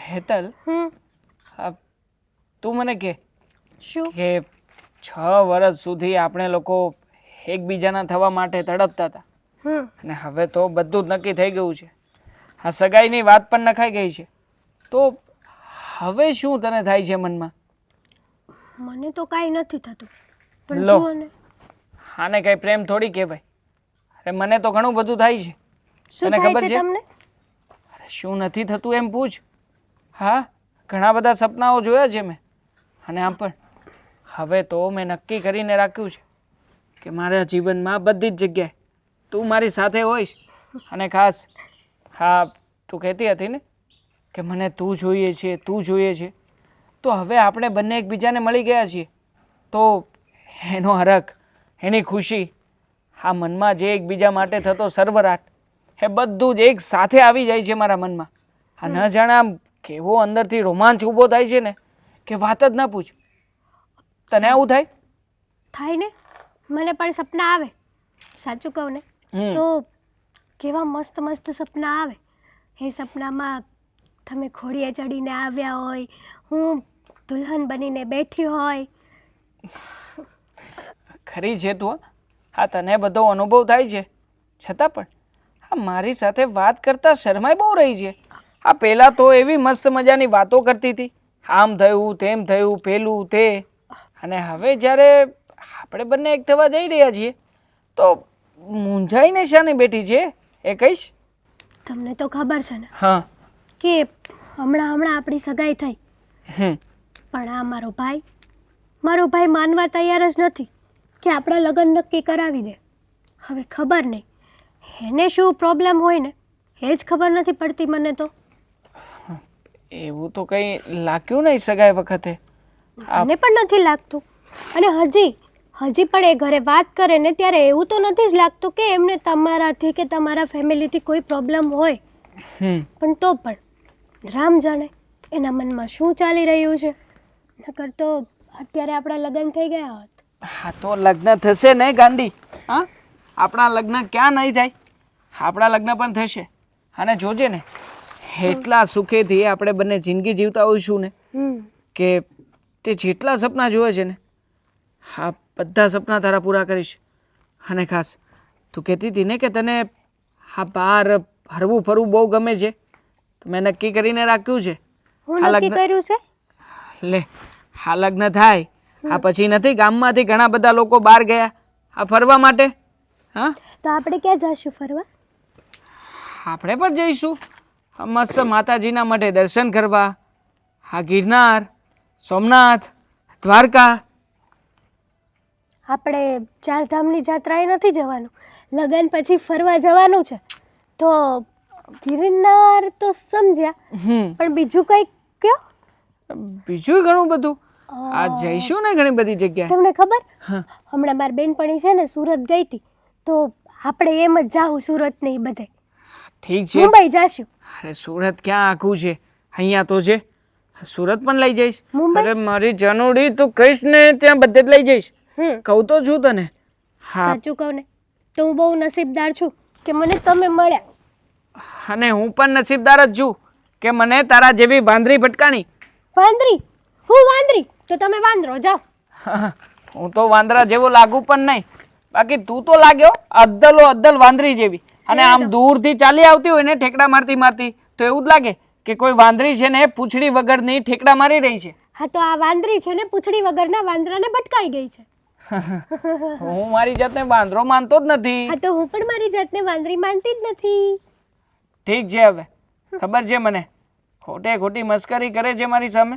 હેતલ, તું મને કે શું કે 6 વર્ષ સુધી આપણે લોકો એકબીજાના થવા માટે તડપતા હતા અને હવે તો બધું જ નક્કી થઈ ગયું છે. આ સગાઈની વાત પણ નખાઈ ગઈ છે. તો હવે શું તને થાય છે મનમાં? મને તો કાંઈ નથી થતું, પણ લો, જુઓ ને. આને કઈ પ્રેમ થોડી કહેવાય. અરે મને તો ઘણું બધું થાય છે. શું તને થાય ખબર છે છે? તમને? અરે શું નથી થતું એમ પૂછ. હા, ઘણા બધા સપનાઓ જોયા છે મેં. અને આમ પણ હવે તો મેં નક્કી કરીને રાખ્યું છે કે મારા જીવનમાં બધી જ જગ્યાએ તું મારી સાથે હોઈશ. અને ખાસ હા, તું કહેતી હતી ને કે મને તું જોઈએ છે, તું જોઈએ છે. તો હવે આપણે બંને એકબીજાને મળી ગયા છીએ તો એનો હરખ, એની ખુશી, આ મનમાં જે એકબીજા માટે થતો સર્વરાટ, એ બધું જ એક સાથે આવી જાય છે મારા મનમાં. આ ન જાણે આમ કેવો અંદરથી રોમાંચ ઊભો થાય છે ને કે વાત જ ના પૂછ. તને આવું થાય? થાય ને, મને પણ સપના આવે. સાચું કહું ને તો કેવા મસ્ત મસ્ત સપના આવે. એ સપનામાં તમે ઘોડીએ ચડીને આવ્યા હોય, હું દુલ્હન બનીને બેઠી હોય. ખરી છે તું. હા, તને બધો અનુભવ થાય છે છતાં પણ હા મારી સાથે વાત કરતા શરમાઈ બહુ રહી છે. હા, પહેલાં તો એવી મસ્ત મજાની વાતો કરતી હતી, આમ થયું તેમ થયું પેલું તે, અને હવે જ્યારે આપણે બંને એક થવા જઈ રહ્યા છીએ તો મૂંઝાઈને શાને બેઠી છે એ કહીશ? તમને તો ખબર છે ને હા. કે હમણાં આપણી સગાઈ થઈ, હમ પણ આ મારો ભાઈ માનવા તૈયાર જ નથી કે આપણા લગ્ન નક્કી કરાવી દે. હવે ખબર નહીં એને શું પ્રોબ્લેમ હોય ને એ જ ખબર નથી પડતી મને તો. એવું તો કંઈ લાગ્યું નહીં સગાઈ વખતે. મને પણ નથી લાગતું. અને હજી પણ એ ઘરે વાત કરે ને ત્યારે એવું તો નથી જ લાગતું કે એમને તમારાથી કે તમારા ફેમિલીથી કોઈ પ્રોબ્લેમ હોય. પણ તો પણ રામ જાણે એના મનમાં શું ચાલી રહ્યું છે. નકર તો અત્યારે આપણા લગ્ન થઈ ગયા હોત. હા તો લગ્ન થશે ને ગાંડી. હા, આપણા લગ્ન ક્યાં નહીં થાય? આપણા લગ્ન પણ થશે. અને જોજે ને એટલા સુખેથી આપણે બંને જિંદગી જીવતા હોઈશું ને કે તે જેટલા સપના જોવે છે ને હા બધા સપના તારા પૂરા કરીશ. અને ખાસ તું કહેતી હતી ને કે તને હા બહાર હરવું ફરવું બહુ ગમે છે, તો મેં નક્કી કરીને રાખ્યું છે. હું નક્કી કર્યું છે? લે, આ લગ્ન થાય આ પછી નથી ગામમાંથી ઘણા બધા લોકો બહાર ગયા આ ફરવા માટે. હા, તો આપણે ક્યાં જઈશું ફરવા? આપણે પણ જઈશું મસ્ત માતાજીના મઢે દર્શન કરવા. હા, ગિરનાર, સોમનાથ, દ્વારકા. આપણે ચારધામની જાત્રાએ નથી જવાનું, લગ્ન પછી ફરવા જવાનું છે. તો ગિરનાર તો સમજ્યા, પણ બીજું કંઈક કયો? બીજું ઘણું બધું આ જઈશું ને ઘણી બધી જગ્યાએ. તમને ખબર હમણાં મારી બેનપણી છે ને સુરત ગઈ હતી, તો આપણે એમ જ જાવું સુરત ને એ બધે. ઠીક છે. મુંબઈ જાશું. અરે સુરત ક્યાં આખું છે, અહીંયા તો છે. સુરત પણ લઈ જઈશ. અરે મારી જનુડી તું કહીશ ને ત્યાં બધે જ લઈ જઈશ. કહું તો છું તને. સાચું કહું ને તો હું બહુ નસીબદાર છું કે મને તમે મળ્યા. અને હું પણ નસીબદાર જ છું કે મને તારા જેવી વાંદરી ભટકાણી. વાંદરી? હું વાંદરી? તો તમે વાંદરો જાઓ. હું તો વાંદરા જેવો લાગુ પણ નહીં, બાકી તું તો લાગ્યો અદ્દલો અદ્દલ વાંદરી જેવી. અને આમ દૂરથી ચાલી આવતી હોય ને ઠેકડા મારતી મારતી તો એવું જ લાગે કે કોઈ વાંદરી છે ને પૂંછડી વગરની ઠેકડા મારી રહી છે. હા, તો આ વાંદરી છે ને પૂંછડી વગરના વાંદરાને ભટકાઈ ગઈ છે. હું મારી જાતને વાંદરો માનતો જ નથી. હા, તો હું પણ મારી જાતને વાંદરી માનતી જ નથી. ઠીક છે, હવે ખબર છે મને ખોટે ખોટી મસ્કરી કરે છે મારી સામે.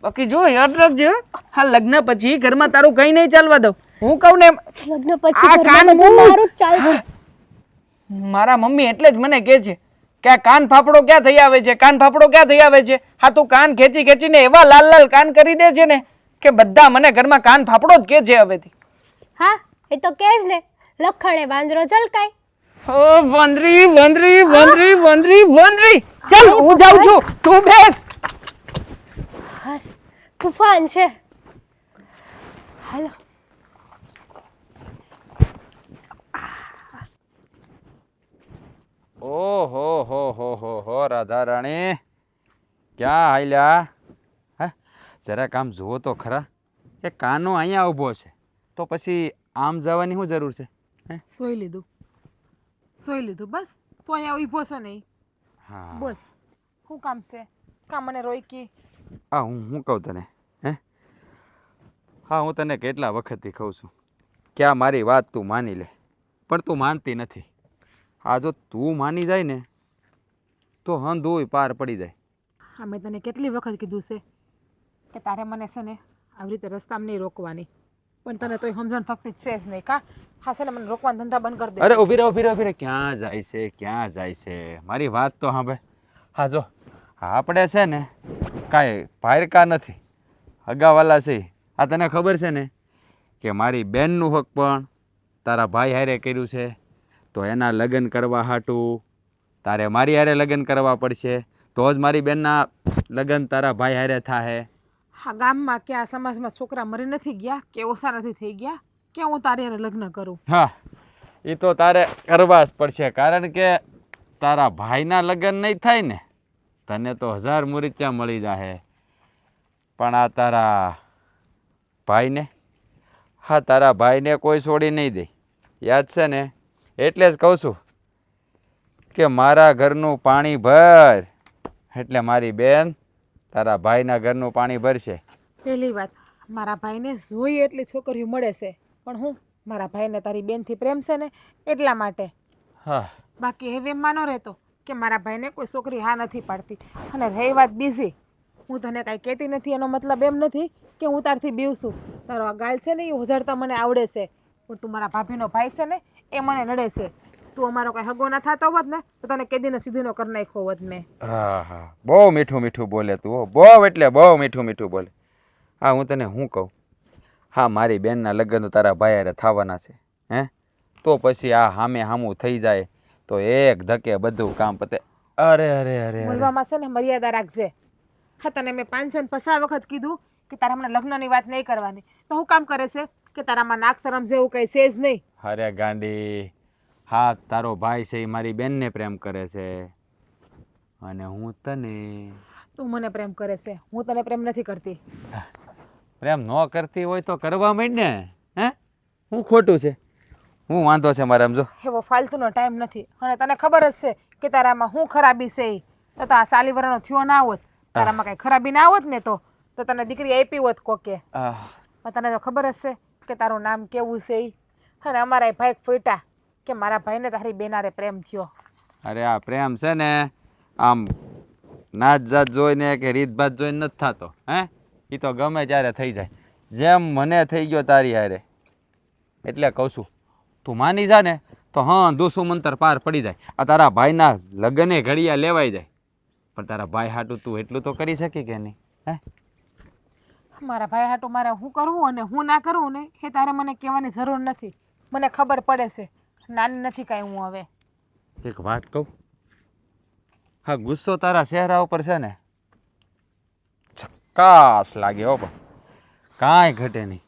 બાકી જો યાદ રાખજે, હા લગ્ન પછી ઘરમાં તારું કઈ નહીં ચાલવા દઉં. હું કહું ને લગ્ન પછી ઘરમાં બધું મારું જ ચાલશે. મારા મમ્મી એટલે જ મને કહે છે કે આ કાન ફાફડો ક્યાં થઈ આવે છે, કાન ફાફડો ક્યાં થઈ આવે છે. હા, તું કાન ખેંચી ખેંચીને એવા લાલ લાલ કાન કરી દે છે ને કે બધા મને ઘરમાં કાન ફાફડો જ કહે છે હવેથી. હા, એ તો કહે જ ને, લખણે વાંદરો ઝલકાય. ઓ વાંદરી વાંદરી વાંદરી વાંદરી વાંદરી. ચાલ હું જાઉં છું, તું બેસ. બસ તુફાન છે. હાલો. ઓહો હો રાધા રાણી, ક્યાં હાલ્યા? હે, જરાક આમ જુઓ તો ખરા. એ કાનો અહીંયા ઊભો છે તો પછી આમ જવાની શું જરૂર છે? હે, સોઈ લીધું બસ. તો અહીંયા ઊભો છો નહીં. હા બોલ, શું કામ છે? કામ મને રોકી. હા, હું કહું તને. હે, હા, હું તને કેટલા વખતથી કહું છું કે આ મારી વાત તું માની લે, પણ તું માનતી નથી. આ જો તું માની જાય ને તો હંધુય પાર પડી જાય. હા, મેં તને કેટલી વખત કીધું છે કે તારે મને છે ને આવી રીતે રસ્તામાં નહીં રોકવાની, પણ તને તોય સમજણ થતી જ છે જ નહીં. કા હા છે ને મને રોકવાના ધંધા બંધ કરી દે. અરે ઊભી રહો, ઊભી રહો, ઊભી રહો. ક્યાં જાય છે, ક્યાં જાય છે? મારી વાત તો સાંભળ. હા જો, આપણે છે ને કાંઈ પાયરકા નથી, હગાવાલા છે. આ તને ખબર છે ને કે મારી બેનનું હક પણ તારા ભાઈ હારે કર્યું છે, તો એના લગ્ન કરવા હાટું તારે મારી હારે લગ્ન કરવા પડશે, તો જ મારી બેનના લગ્ન તારા ભાઈ હારે થાહે. હા, ગામમાં કે આ સમાજમાં છોકરા મરી નથી ગયા કે ઓછા નથી થઈ ગયા કે હું તારી હારે લગ્ન કરું? હા, એ તો તારે કરવા જ પડશે, કારણ કે તારા ભાઈના લગ્ન નહીં થાય ને તને તો 1000 મુરીચા મળી જાહે, પણ આ તારા ભાઈને, હા તારા ભાઈને કોઈ છોડી નહીં દે. યાદ છે ને? એટલે જ કહું છું કે મારા ઘરનું પાણી ભર એટલે મારી બેન તારા ભાઈના ઘરનું પાણી ભરશે. પહેલી વાત, મારા ભાઈને જોઈએ એટલી છોકરીઓ મળે છે, પણ હું મારા ભાઈને તારી બેનથી પ્રેમ છે ને એટલા માટે. હા, બાકી હવે એમ ન રહેતો કે મારા ભાઈને કોઈ છોકરી હા નથી પાડતી. અને રહી વાત બીજી, હું તને કાંઈ કહેતી નથી એનો મતલબ એમ નથી કે હું તારથી બીવશું. તારો આ ગાલ છે ને એ ઉઝાડતા મને આવડે છે, પણ તું મારા ભાભીનો ભાઈ છે ને એ મને નડે છે. તું અમારો કાંઈ હગો ના થતો હોત ને તો તને કેદીનો સીધીનો કરી નાખ્યો હોત મેં. હા હા, બહુ મીઠું મીઠું બોલે તું, હો, બહુ એટલે બહુ મીઠું મીઠું બોલે. હા, હું તને શું કહું, હા મારી બેનના લગ્ન તારા ભાઈ હારે થવાના છે. હે, તો પછી આ હામે હામું થઈ જાય તો એક ધકે બધું કામ પતે. અરે અરે અરે, બોલવામાં છે ને મર્યાદા રાખજે. હા, તને મેં 550 વખત કીધું કે તારા હમણાં લગ્નની વાત નહીં કરવાની, તો હું કામ કરે છે કે તારામાં નાક શરમ જેવું કંઈ છે જ નહીં. અરે ગાંડી, હા તારો ભાઈ છે એ મારી બેનને પ્રેમ કરે છે અને હું તને. તું મને પ્રેમ કરે છે, હું તને પ્રેમ નથી કરતી. પ્રેમ ન કરતી હોય તો કરવા માંડ ને. હે, હું ખોટું છે? હું વાંધો છે મારે? સમજો એવો ફાલતુનો ટાઈમ નથી, અને તને ખબર જ છે કે તારામાં શું ખરાબી છે. તો આ સાલીવરાનો થયો ના હોત, તારામાં કાંઈ ખરાબી ના હોત ને તો તને દીકરી આપી હોત કોકે. પણ તને તો ખબર જ છે કે તારું નામ કેવું છે ઈ. અને અમારા ભાઈ ફોટા કે મારા ભાઈને તારી બેનારે પ્રેમ થયો. અરે આ પ્રેમ છે ને આમ નાચ જાત જોઈને કે રીત ભાત જોઈને નથી થતો. હે, એ તો ગમે ત્યારે થઈ જાય, જેમ મને થઈ ગયો તારી હારે. એટલે કહું છું તું માની જા ને તો હા દોસો મંતર પાર પડી જાય. આ તારા ભાઈના લગ્ને ઘડિયા લેવાઈ જાય, પણ તારા ભાઈ હાટું તું એટલું તો કરી શકી કે નહીં? હે, મારા ભાઈ હાટું મારે શું કરવું અને હું ના કરવું ને એ તારે મને કહેવાની જરૂર નથી. મને ખબર પડે છે, નાની નથી કાંઈ હું હવે. એક વાત કહું, હા ગુસ્સો તારા ચહેરા ઉપર છે ને ઝકાસ લાગે હો, પણ કાંઈ ઘટે નહીં.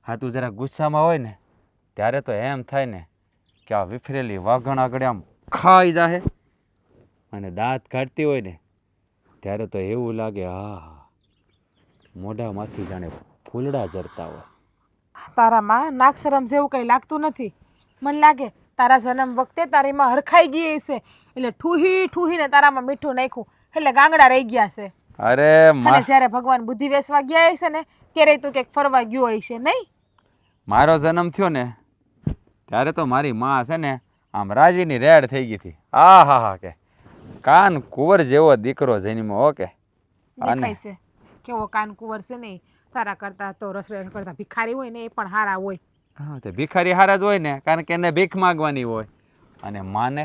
હા તું જરા ગુસ્સામાં હોય ને ત્યારે તો એમ થાય ને કે આ વિફરેલી વાઘણ આગળ આમ ખાઈ જાહે, અને દાંત કાઢતી હોય ને ત્યારે તો એવું લાગે હા મોઢામાંથી જાણે ફૂલડા ઝરતા હોય. તારામાં નાક શરમ જેવું કંઈ લાગતું નથી. મને લાગે તારા જન્મ વખતે તારી માં હરખાઈ ગઈ છે, એટલે ઠૂહી ઠૂહીને તારામાં મીઠું નાખ્યું એટલે ગાંગડા રહી ગયા છે. અરે અને જ્યારે ભગવાન બુદ્ધિ વેસવા ગયા હશે ને ત્યારે તું ક્યાંક ફરવા ગયો હશે નહીં? મારો જન્મ થયો ને ત્યારે તો મારી માં છે ને આમ રાજીની રેડ થઈ ગઈ હતી. હા હા હા, કે કાન કુંવર જેવો દીકરો જન્મ્યો. ઓકે, દેખાય છે કેવો કાન કુંવર છે નહીં. તારા કરતા તો રસોઈ કરતા ભિખારી હોય ને એ પણ હારા હોય. હા, તે ભિખારી હારા જ હોય ને, કારણ કે એને ભીખ માગવાની હોય. અને માને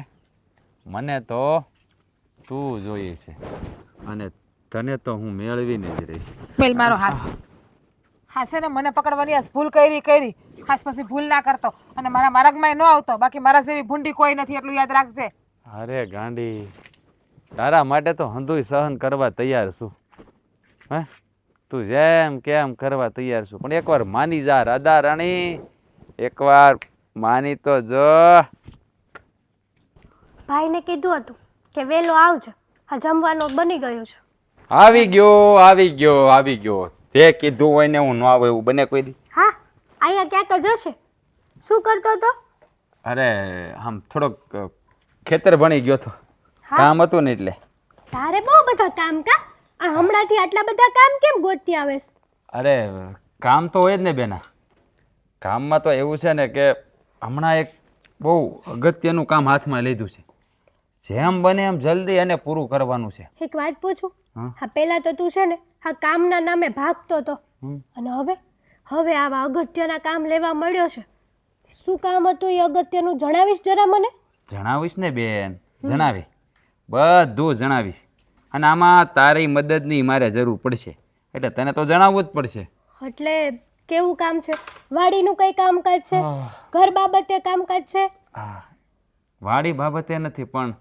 મને તો તું જોઈએ છે, અને તને તો હું મેળવીને જ રહીશ. મેલ મારો હાથ. હા છે ને મને પકડવાની આ ભૂલ કરી ખાસ પછી ભૂલ ના કરતો અને મારા માર્ગમાં ન આવતો. બાકી મારા જેવી ભૂંડી કોઈ નથી, એટલું યાદ રાખજે. અરે ગાંડી, તારા માટે તો હંધુય સહન કરવા તૈયાર છું. હે, તું જેમ કેમ કરવા તૈયાર છું, પણ એકવાર માની જા રાધા રાણી, એકવાર માની તો જો. ભાઈને કીધું હતું કે વહેલો આવજો, આ જમવાનું બની ગયું છે. આવી ગયો તે કીધું હોય ને હું ન આવું એવું બને કોઈ દી? હા અહીંયા ક્યાંક જ હશે. શું કરતો હતો? અરે આમ થોડોક ખેતર ભણી ગયો તો, કામ હતું ને એટલે. તારે બહુ બધા કામ કા? આ હમણાંથી આટલા બધા કામ કેમ ગોતતી આવેસ? અરે કામ તો હોય જ ને બેના. કામમાં તો એવું છે ને કે હમણાં એક બહુ અગત્યનું કામ હાથમાં લીધું છે. જેમ બને એમ જલ્દી એને પૂરું કરવાનું છે. એક વાત પૂછું? હા. હા પહેલા તો તું છે ને આ કામના નામે ભાગતો હતો હમ. અને હવે આવા અગત્યના કામ લેવા મળ્યો છે. શું કામ હતું એ અગત્યનું જણાવીશ જરા મને? જણાવીશ ને બેન, જણાવી, બધું જણાવીશ. અને આમાં તારી મદદની મારે જરૂર પડશે, એટલે તને તો જણાવવું જ પડશે. એટલે કેવું કામ છે? વાડીનું કઈ કામકાજ છે? ઘર બાબતે કામકાજ છે? હા, વાડી બાબતે નથી પણ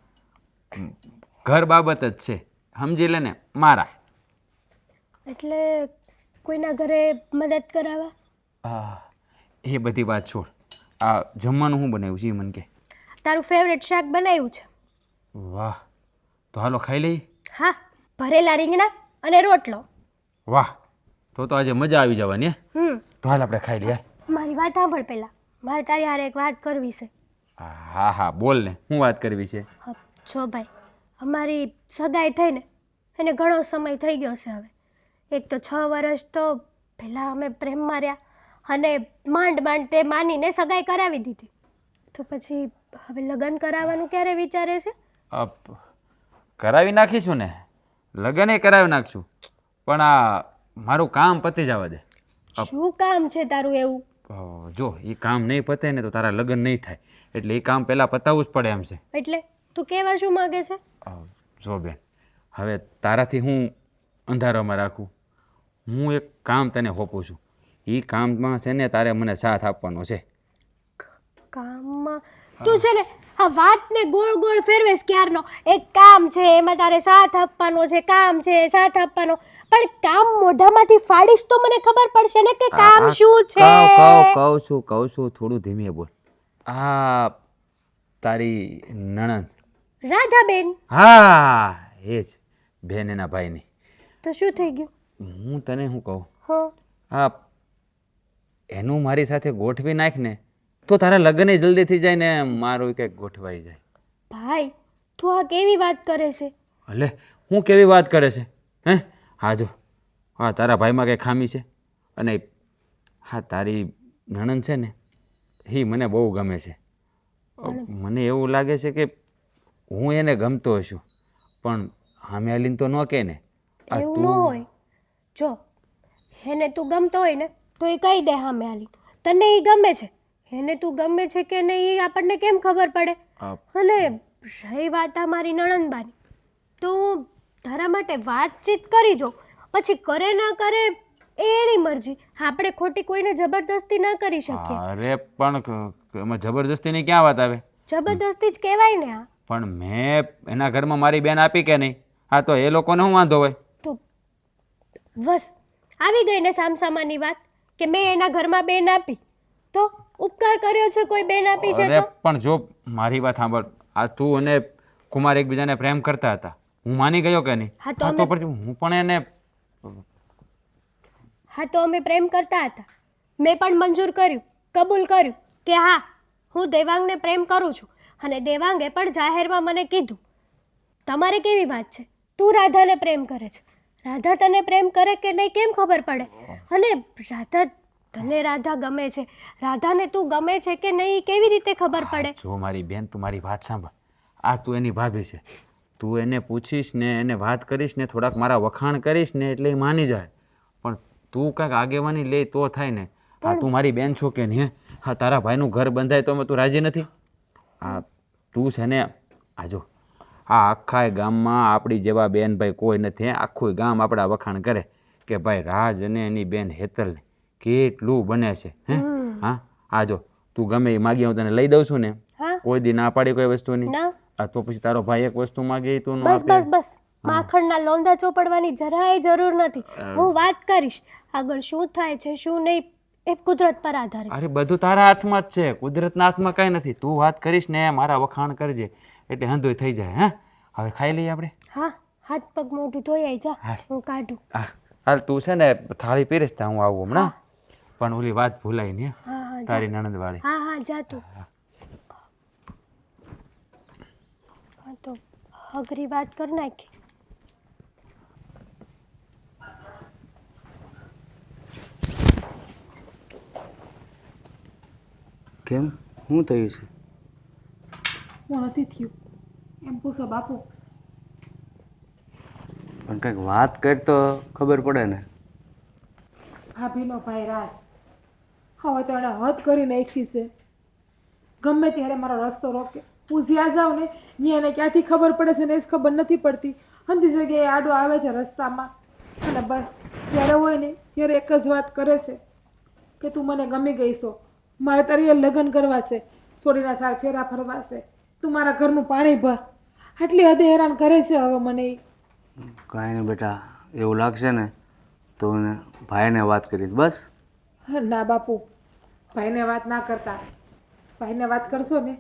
ઘર બાબત જ છે, સમજી લે ને મારા. એટલે કોઈના ઘરે મદદ કરાવવા? હા, એ બધી વાત છોડ. આ જમવાનું શું બનાવ્યું છે એ મને કે. તારું ફેવરેટ શાક બનાવ્યું છે. વાહ, તો હાલો ખાઈ લઈએ. હા, ભરેલા રીંગણા અને રોટલો. વાહ, તો આજે મજા આવી જવાની. તો હાલ આપણે ખાઈ લઈએ. મારી વાત સાંભળ પહેલા, મારે તારી હારે એક વાત કરવી છે. હા હા બોલ ને, શું વાત કરવી છે? જો ભાઈ, અમારી સગાઈ થઈને એને ઘણો સમય થઈ ગયો છે હવે. એક તો 6 વર્ષ તો પહેલાં અમે પ્રેમમાં રહ્યા અને માંડ તે માનીને સગાઈ કરાવી દીધી. તો પછી હવે લગ્ન કરાવવાનું ક્યારે વિચારે છે? કરાવી નાખીશું ને, લગ્ન એ કરાવી નાખશું, પણ આ મારું કામ પતી જવા દે. શું કામ છે તારું એવું? જો એ કામ નહીં પતે ને તો તારા લગ્ન નહીં થાય, એટલે એ કામ પહેલાં પતાવવું જ પડે એમ છે. એટલે તું કહેવા શું માગે છે? જો બેન, હવે તારાથી હું અંધારામાં રાખું. હું એક કામ તને સોંપું છું. એ કામમાં છે ને તારે મને સાથ આપવાનો છે. કામમાં તું છે ને આ વાતને ગોળ ગોળ ફેરવેશ ક્યારનો. એક કામ છે એમાં તારે સાથ આપવાનો છે, કામ છે સાથ આપવાનો, પણ કામ મોઢામાંથી ફાડીશ તો મને ખબર પડશે ને કે કામ શું છે. કહું છું થોડું ધીમે બોલ. આ તારી નણંદ રાધાબેન? હા એ જ બેન, એના ભાઈની. તો શું થઈ ગયું? હું તને શું કહું, હા, હા એનું મારી સાથે ગોઠવી નાખ ને તો તારા લગ્ન જલ્દી થઈ જાય ને મારું કંઈક ગોઠવાઈ જાય. ભાઈ તું આ કેવી વાત કરે છે? એટલે હું કેવી વાત કરે છે હે? હા જો, હા તારા ભાઈમાં કંઈ ખામી છે, અને હા તારી નણંદ છે ને એ મને બહુ ગમે છે. મને એવું લાગે છે કે હું એને ગમતો હશું, પણ સામે આલીને તો ન કહે ને. એવું ન હોય. જો એને તું ગમતો હોય ને તો એ કહી દે સામે આલી. તને એ ગમે છે, એને તું ગમે છે કે નહીં એ આપણને કેમ ખબર પડે? અને રહી વાત આ મારી નણંદબાની, તો તારા માટે વાતચીત કરી જો, પછી કરે ના કરે એ એની મરજી. આપણે ખોટી કોઈને જબરદસ્તી ન કરી શકીએ. અરે પણ એમાં જબરજસ્તીની ક્યાં વાત આવે? જબરદસ્તી જ કહેવાય ને આ. પણ મેં એના ઘરમાં મારી બેન આપી કે નહીં? હા તો એ લોકોને શું વાંધો હોય? તો બસ આવી ગઈ ને સામસામાની વાત કે મેં એના ઘરમાં બેન આપી, તો ઉપકાર કર્યો છે કોઈ બેન આપી છે તો? પણ જો મારી વાત સાંભળ, આ તું અને કુમાર એકબીજાને પ્રેમ કરતા હતા, હું માની ગયો કે નહીં? હા તો તો પછી હું પણ એને હા તો અમે પ્રેમ કરતા હતા. મેં પણ મંજૂર કર્યું, કબૂલ કર્યું કે હા હું દેવાંગને પ્રેમ કરું છું, અને દેવાંગે પણ જાહેરમાં મને કીધું. તમારે કેવી વાત છે? તું રાધાને પ્રેમ કરે છે, રાધા તને પ્રેમ કરે કે નહીં કેમ ખબર પડે? અને રાધા તને રાધા ગમે છે, રાધાને તું ગમે છે કે નહીં કેવી રીતે ખબર પડે? જો મારી બેન, તું મારી વાત સાંભળ. આ તું એની ભાભી છે, તું એને પૂછીશ ને એને વાત કરીશ ને થોડાક મારા વખાણ કરીશ ને એટલે એ માની જાય. પણ તું કાંઈક આગેવાની લે તો થાય ને. હા તું મારી બેન છો કે નહીં? હા તારા ભાઈનું ઘર બંધાય તો તું રાજી નથી? હા તું છે ને, આ જો આ આખા ગામમાં આપણી જેવા બેન ભાઈ કોઈ નથી. આખું ગામ આપણા વખાણ કરે કે ભાઈ રાજ અને એની બેન હેતલને કેટલું બને છે. હે હા આ જો તું ગમે એ માગી હું તને લઈ દઉં છું ને, કોઈ દી ના પાડી કોઈ વસ્તુની. આ તો પછી તારો ભાઈ એક વસ્તુ માગે તું બસ બસ બસ, માખણના લોંધા ચોપડવાની જરાય જરૂર નથી. હું વાત કરીશ, આગળ શું થાય છે શું નહીં એ કુદરત પર આધારિત. અરે બધું તારા હાથમાં જ છે, કુદરતના હાથમાં કાંઈ નથી. તું વાત કરીશ ને મારા વખાણ કરજે એટલે હંધોય થઈ જાય. હે હવે ખાઈ લઈએ આપણે? હા હાથ પગ મોઢું ધોઈ આઈ જા, હાલ. હું કાઢું. હાલ તું છે ને થાળી પીરીશ ત્યાં હું આવું હમણાં. પણ ઓલી વાત ભૂલાઈ ને હા હા જા. તારી નણંદ વાળી. હા હા જા તું. હા તો અઘરી વાત કર નાખી. કેમ શું થયું છે? હું નથી થયું એમ પૂછો બાપુ. પણ કંઈક વાત કર તો ખબર પડે ને. ભાભીનો ભાઈ રાજ હવે તો એણે હદ કરી નાખી છે. ગમે ત્યારે મારો રસ્તો રોકે, હું જ્યાં જાઉં ને ત્યાં એને ક્યાંથી ખબર પડે છે ને એ જ ખબર નથી પડતી. અંધી જગ્યાએ આડો આવે છે રસ્તામાં અને બસ જ્યારે હોય ને ત્યારે એક જ વાત કરે છે કે તું મને ગમી ગઈ છો, મારે તારી હારે લગ્ન કરવા છે, છોડીના 4 ફેરા ફરવા છે, તું મારા ઘરનું પાણી ભર. આટલી હદે હેરાન કરે છે હવે મને ઈ. કાંઈ નહીં બેટા, એવું લાગશે ને તો એને ભાઈને વાત કરીશ બસ. ના બાપુ, ભાઈને વાત ના કરતા. ભાઈને વાત કરશો ને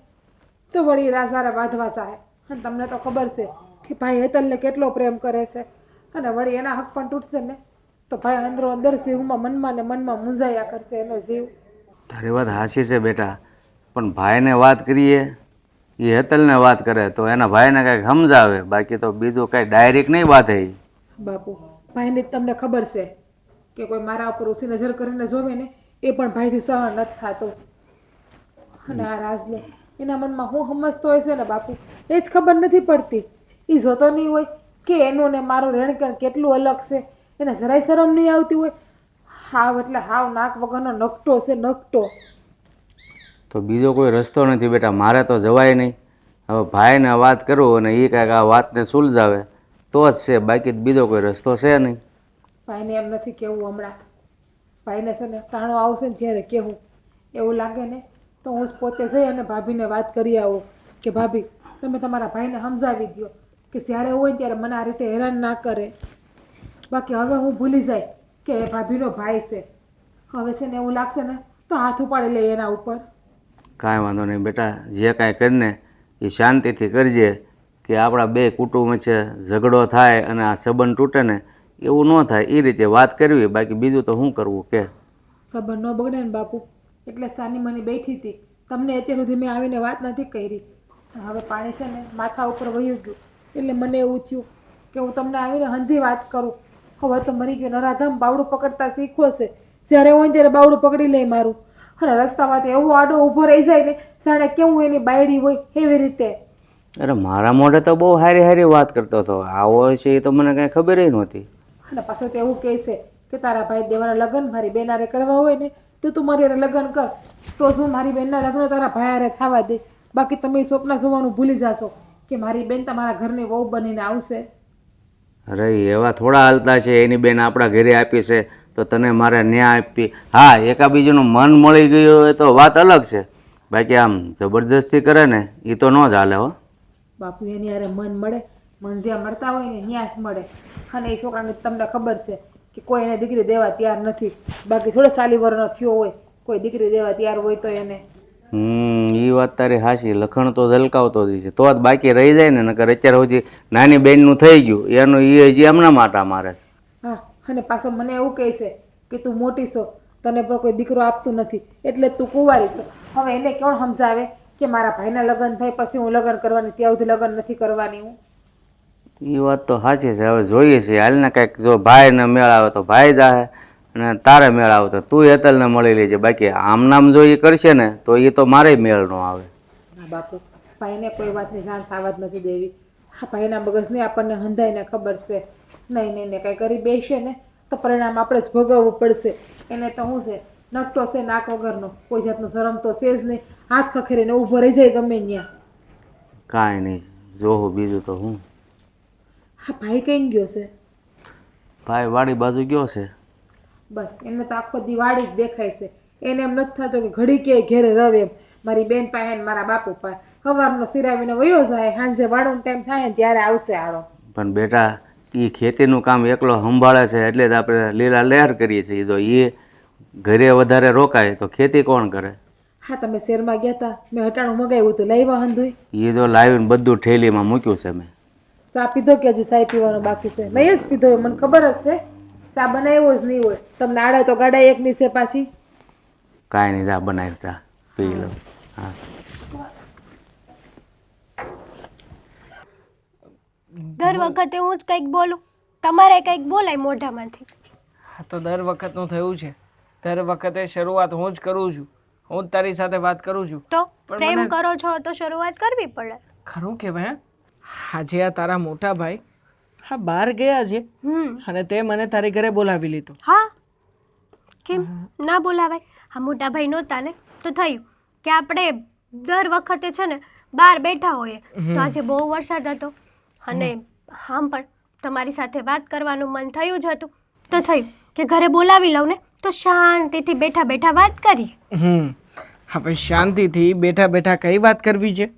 તો વળી રાસારે બાંધવા ચાહે. અને તમને તો ખબર છે કે ભાઈ હેતલને કેટલો પ્રેમ કરે છે અને વળી એના હક પણ તૂટશે ને તો ભાઈ અંદરો અંદર જીવમાં મનમાં ને મનમાં મૂંઝાયા કરશે એનો જીવ. તારી વાત હાચી છે બેટા, પણ ભાઈને વાત કરીએ એ હેતલને વાત કરે તો એના ભાઈને કાંઈક સમજાવે, બાકી તો બીજું કાંઈ ડાયરેક્ટ નહીં બાંધે. બાપુ ભાઈને જ તમને ખબર છે કે કોઈ મારા ઉપર ઓછી નજર કરીને જોવે ને એ પણ ભાઈથી સહન નથી થતું. અને આ રાજને એના મનમાં હું સમજતો હોય છે ને બાપુ એ જ ખબર નથી પડતી. એ જોતો નહીં હોય કે એનું ને મારું રહેણકણ કેટલું અલગ છે, એને જરાય શરમ નહીં આવતી હોય. હાવ એટલે હાવ નાક વગરનો નકટો છે, નકટો. તો બીજો કોઈ રસ્તો નથી બેટા, મારે તો જવાય નહીં. હવે ભાઈને વાત કરું અને એ કાંઈક આ વાતને સુલઝાવે તો જ છે, બાકી બીજો કોઈ રસ્તો છે નહીં. ભાઈને એમ નથી કહેવું હમણાં. ભાઈને છે ને ટાણો આવશે ને ત્યારે કહેવું. એવું લાગે ને તો હું જ પોતે જઈ અને ભાભીને વાત કરી આવું કે ભાભી તમે તમારા ભાઈને સમજાવી દો કે જ્યારે હોય ને ત્યારે મને આ રીતે હેરાન ના કરે. બાકી હવે હું ભૂલી જાય કે એ ભાભીનો ભાઈ છે. હવે છે ને એવું લાગશે ને તો હાથ ઉપાડી લે એના ઉપર. કાંઈ વાંધો નહીં બેટા, જે કાંઈ કરીને એ શાંતિથી કરજે કે આપણા બે કુટુંબ છે ઝઘડો થાય અને આ સંબંધ તૂટે ને એવું ન થાય એ રીતે વાત કરવી, બાકી બીજું તો શું કરવું કે. ખબર ન બગડે ને બાપુ એટલે સાની મને બેઠી હતી. તમને અત્યાર સુધી મેં આવીને વાત નથી કરી. હવે પાણી છે ને માથા ઉપર વહ્યું ગયું એટલે મને એવું થયું કે હું તમને આવીને હંધી વાત કરું. હવે તો મરી ગયો નરાધમ બાવડું પકડતા શીખવો છે. જ્યારે હોય ને ત્યારે બાવડું પકડી લે મારું. અને રસ્તામાં તો એવો આડો ઊભો રહી જાય ને જાણે કેવું એની બાયડી હોય એવી રીતે. અરે મારા મોઢે તો બહુ સારી સારી વાત કરતો હતો, આવો છે એ તો મને કાંઈ ખબર નહોતી. અને પાછું તો એવું કહે છે કે તારા ભાઈ દેવાના લગ્ન મારી બેન હારે કરવા હોય ને તો તું મારી હારે લગ્ન કર, તો શું મારી બેનના લગ્ન તારા ભાઈ હારે થવા દે. બાકી તમે સ્વપ્ન જોવાનું ભૂલી જાશો કે મારી બેન તમારા ઘરની વહુ બનીને આવશે. અરે એવા થોડા હાલતા છે, એની બેન આપણા ઘરે આપી છે તો તને મારે ન્યાય આપી. હા, એકાબીજાનું મન મળી ગયું હોય તો વાત અલગ છે, બાકી આમ જબરદસ્તી કરે ને એ તો ન જ હાલે હો. બાપુ એની હારે મન મળે, મન જ્યાં મળતા હોય ને ત્યાં જ મળે. અને એ છોકરાને તમને ખબર છે કે કોઈ એને દીકરી દેવા તૈયાર નથી. બાકી થોડો સાલી વરનો થયો હોય કોઈ દીકરી દેવા તૈયાર હોય તો એને. એ વાત તારી હાચી, લખણ તો ઝલકાવતો જ છે તો જ બાકી રહી જાય ને, નકર અત્યારે સુધી નાની બેનનું થઈ ગયું એનું એ હજી એમના માટા મારે છે. હા, અને પાછો મને એવું કહે છે કે તું મોટી છો, તને પણ કોઈ દીકરો આપતું નથી એટલે તું કુંવારી છો. હવે એને કોણ સમજાવે કે મારા ભાઈના લગ્ન થાય પછી હું લગ્ન કરવાની, ત્યાં સુધી લગ્ન નથી કરવાની હું. એ વાત તો સાચી છે, હવે જોઈએ છે હાલને કાંઈક જો ભાઈને મેળ આવે તો ભાઈ જાહે અને તારે મેળ આવે તો તું હેતલને મળી લેજે, બાકી આમ નામ જો એ કરશે ને તો એ તો મારે મેળ ન આવે. ના બાપુ, ભાઈને કોઈ વાતની જાણ થવા જ નથી દેવી. હા, ભાઈના મગજને આપણને હંધાઈને ખબર છે. નહીં નહીં ને કંઈ કરી બેસે ને તો પરિણામ આપણે જ ભોગવવું પડશે. એને તો શું છે નકટો છે નાક વગરનો, કોઈ જાતનું શરમ તો છે જ નહીં. હાથ ખખેરીને ઊભો રહી જાય ગમે ત્યાં. કાંઈ નહીં, જોવું બીજું તો હું. હા, ભાઈ કઈ ગયો છે? ભાઈ વાડી બાજુ ગયો છે. બસ એને તો આખો દિવાળી જ દેખાય છે. એને એમ નથી થતું કે ઘડી ક્યાંય ઘેરે રવે એમ. મારી બેન પાસે ને મારા બાપુ પાસે સવારનો સિરાવીને વયો જાય, સાંજે વાળોનો ટાઈમ થાય ને ત્યારે આવશે આડો. પણ બેટા એ ખેતીનું કામ એકલો સંભાળે છે એટલે જ આપણે લીલા લહેર કરીએ છીએ. તો એ ઘરે વધારે રોકાય તો ખેતી કોણ કરે? હા, તમે શહેરમાં ગયા હતા, મેં હટાણું મગાવ્યું હતું, લાવ્યા હંધુય? એ તો લાવીને બધું ઠેલીમાં મૂક્યું છે મેં. ચા પીધો કે હજી સાઈ પીવાનો બાકી છે? નહીં જ પીધો હોય, મને ખબર જ છે. ચા બનાવ્યો જ નહીં હોય. તમને આડે તો ગાડા એકની છે પાછી. કાંઈ નહીં, જા બનાવતા પી લો. હા, દર વખતે હું જ કંઈક બોલું, તમારે કંઈક બોલાય મોઢામાંથી. આ તો દર વખતનું થયું છે. દર વખતે શરૂઆત હું જ કરું છું. હું જ તારી સાથે વાત કરું છું. તો પણ પ્રેમ મને- કરો છો તો શરૂઆત કરવી પડે. ખરું કહેવાય હે? આજે આ તારા મોટા ભાઈ હા બહાર ગયા છે અને તે મને તારી ઘરે બોલાવી લીધો. હા, કેમ ના બોલાવાય? આ મોટા ભાઈ નહોતા ને તો થયું કે આપણે દર વખતે છે ને બહાર બેઠા હોઈએ, તો આજે બહુ વરસાદ હતો અને આમ પણ તમારી સાથે વાત કરવાનું મન થયું જ હતું, તો થયું કે ઘરે બોલાવી લઉં ને તો શાંતિથી બેઠા બેઠા વાત કરીએ. હવે શાંતિથી બેઠા બેઠા કઈ વાત કરવી છે?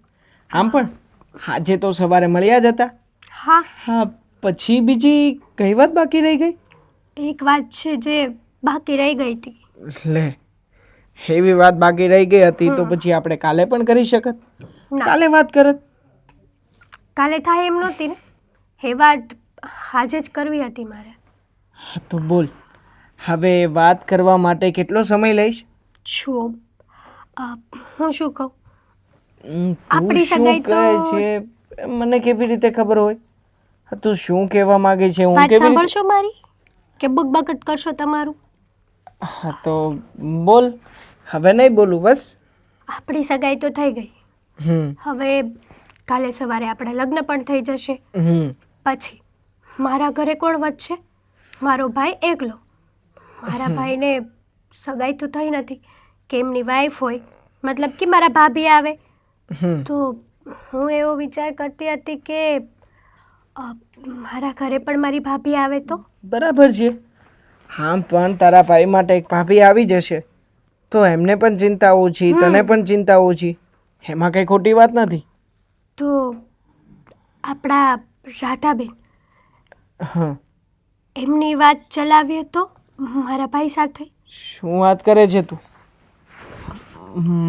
આમ પણ આજે તો સવારે મળ્યા જ હતા. હા, હા, પછી બીજી કઈ વાત બાકી રહી ગઈ? એક વાત છે જે બાકી રહી ગઈ હતી. લે, એવી વાત બાકી રહી ગઈ હતી તો પછી આપણે કાલે પણ કરી શકત. ના, કાલે વાત કરત. કાલે થાય એમ નહોતી ને, એ વાત આજે જ કરવી હતી મારે. હા, તો બોલ હવે વાત કરવા માટે કેટલો સમય લઈશ? છો હું શું કહું? તું આપણી શું સગાઈ કહે તો- છે મને કેવી રીતે ખબર હોય? હા, તું શું કહેવા માંગે છે? હું વાત કેવી રીતે? સાંભળશો મારી કે બકબક જ કરશો તમારું? હા, તો બોલ. હવે નહીં બોલું, બસ. આપણી સગાઈ તો થઈ ગઈ. હમ હવે કાલે સવારે આપણે લગ્ન પણ થઈ જશે. હમ પછી મારા ઘરે કોણ વધશે? મારો ભાઈ એકલો. મારા ભાઈને સગાઈ તો થઈ નથી કે એમની વાઈફ હોય, મતલબ કે મારા ભાભી આવે. હમ તો હું એવો વિચાર કરતી હતી કે મારા ઘરે પણ મારી ભાભી આવે તો. બરાબર છે. હા, પણ તારા ભાઈ માટે એક ભાભી આવી જશે તો એમને પણ ચિંતા ઓછી, તને પણ ચિંતા ઓછી. એમાં કઈ ખોટી વાત નથી. તો આપણા રાધાબેન હા, એમની વાત ચલાવીએ તો મારા ભાઈ સાથે. શું વાત કરે છે તું?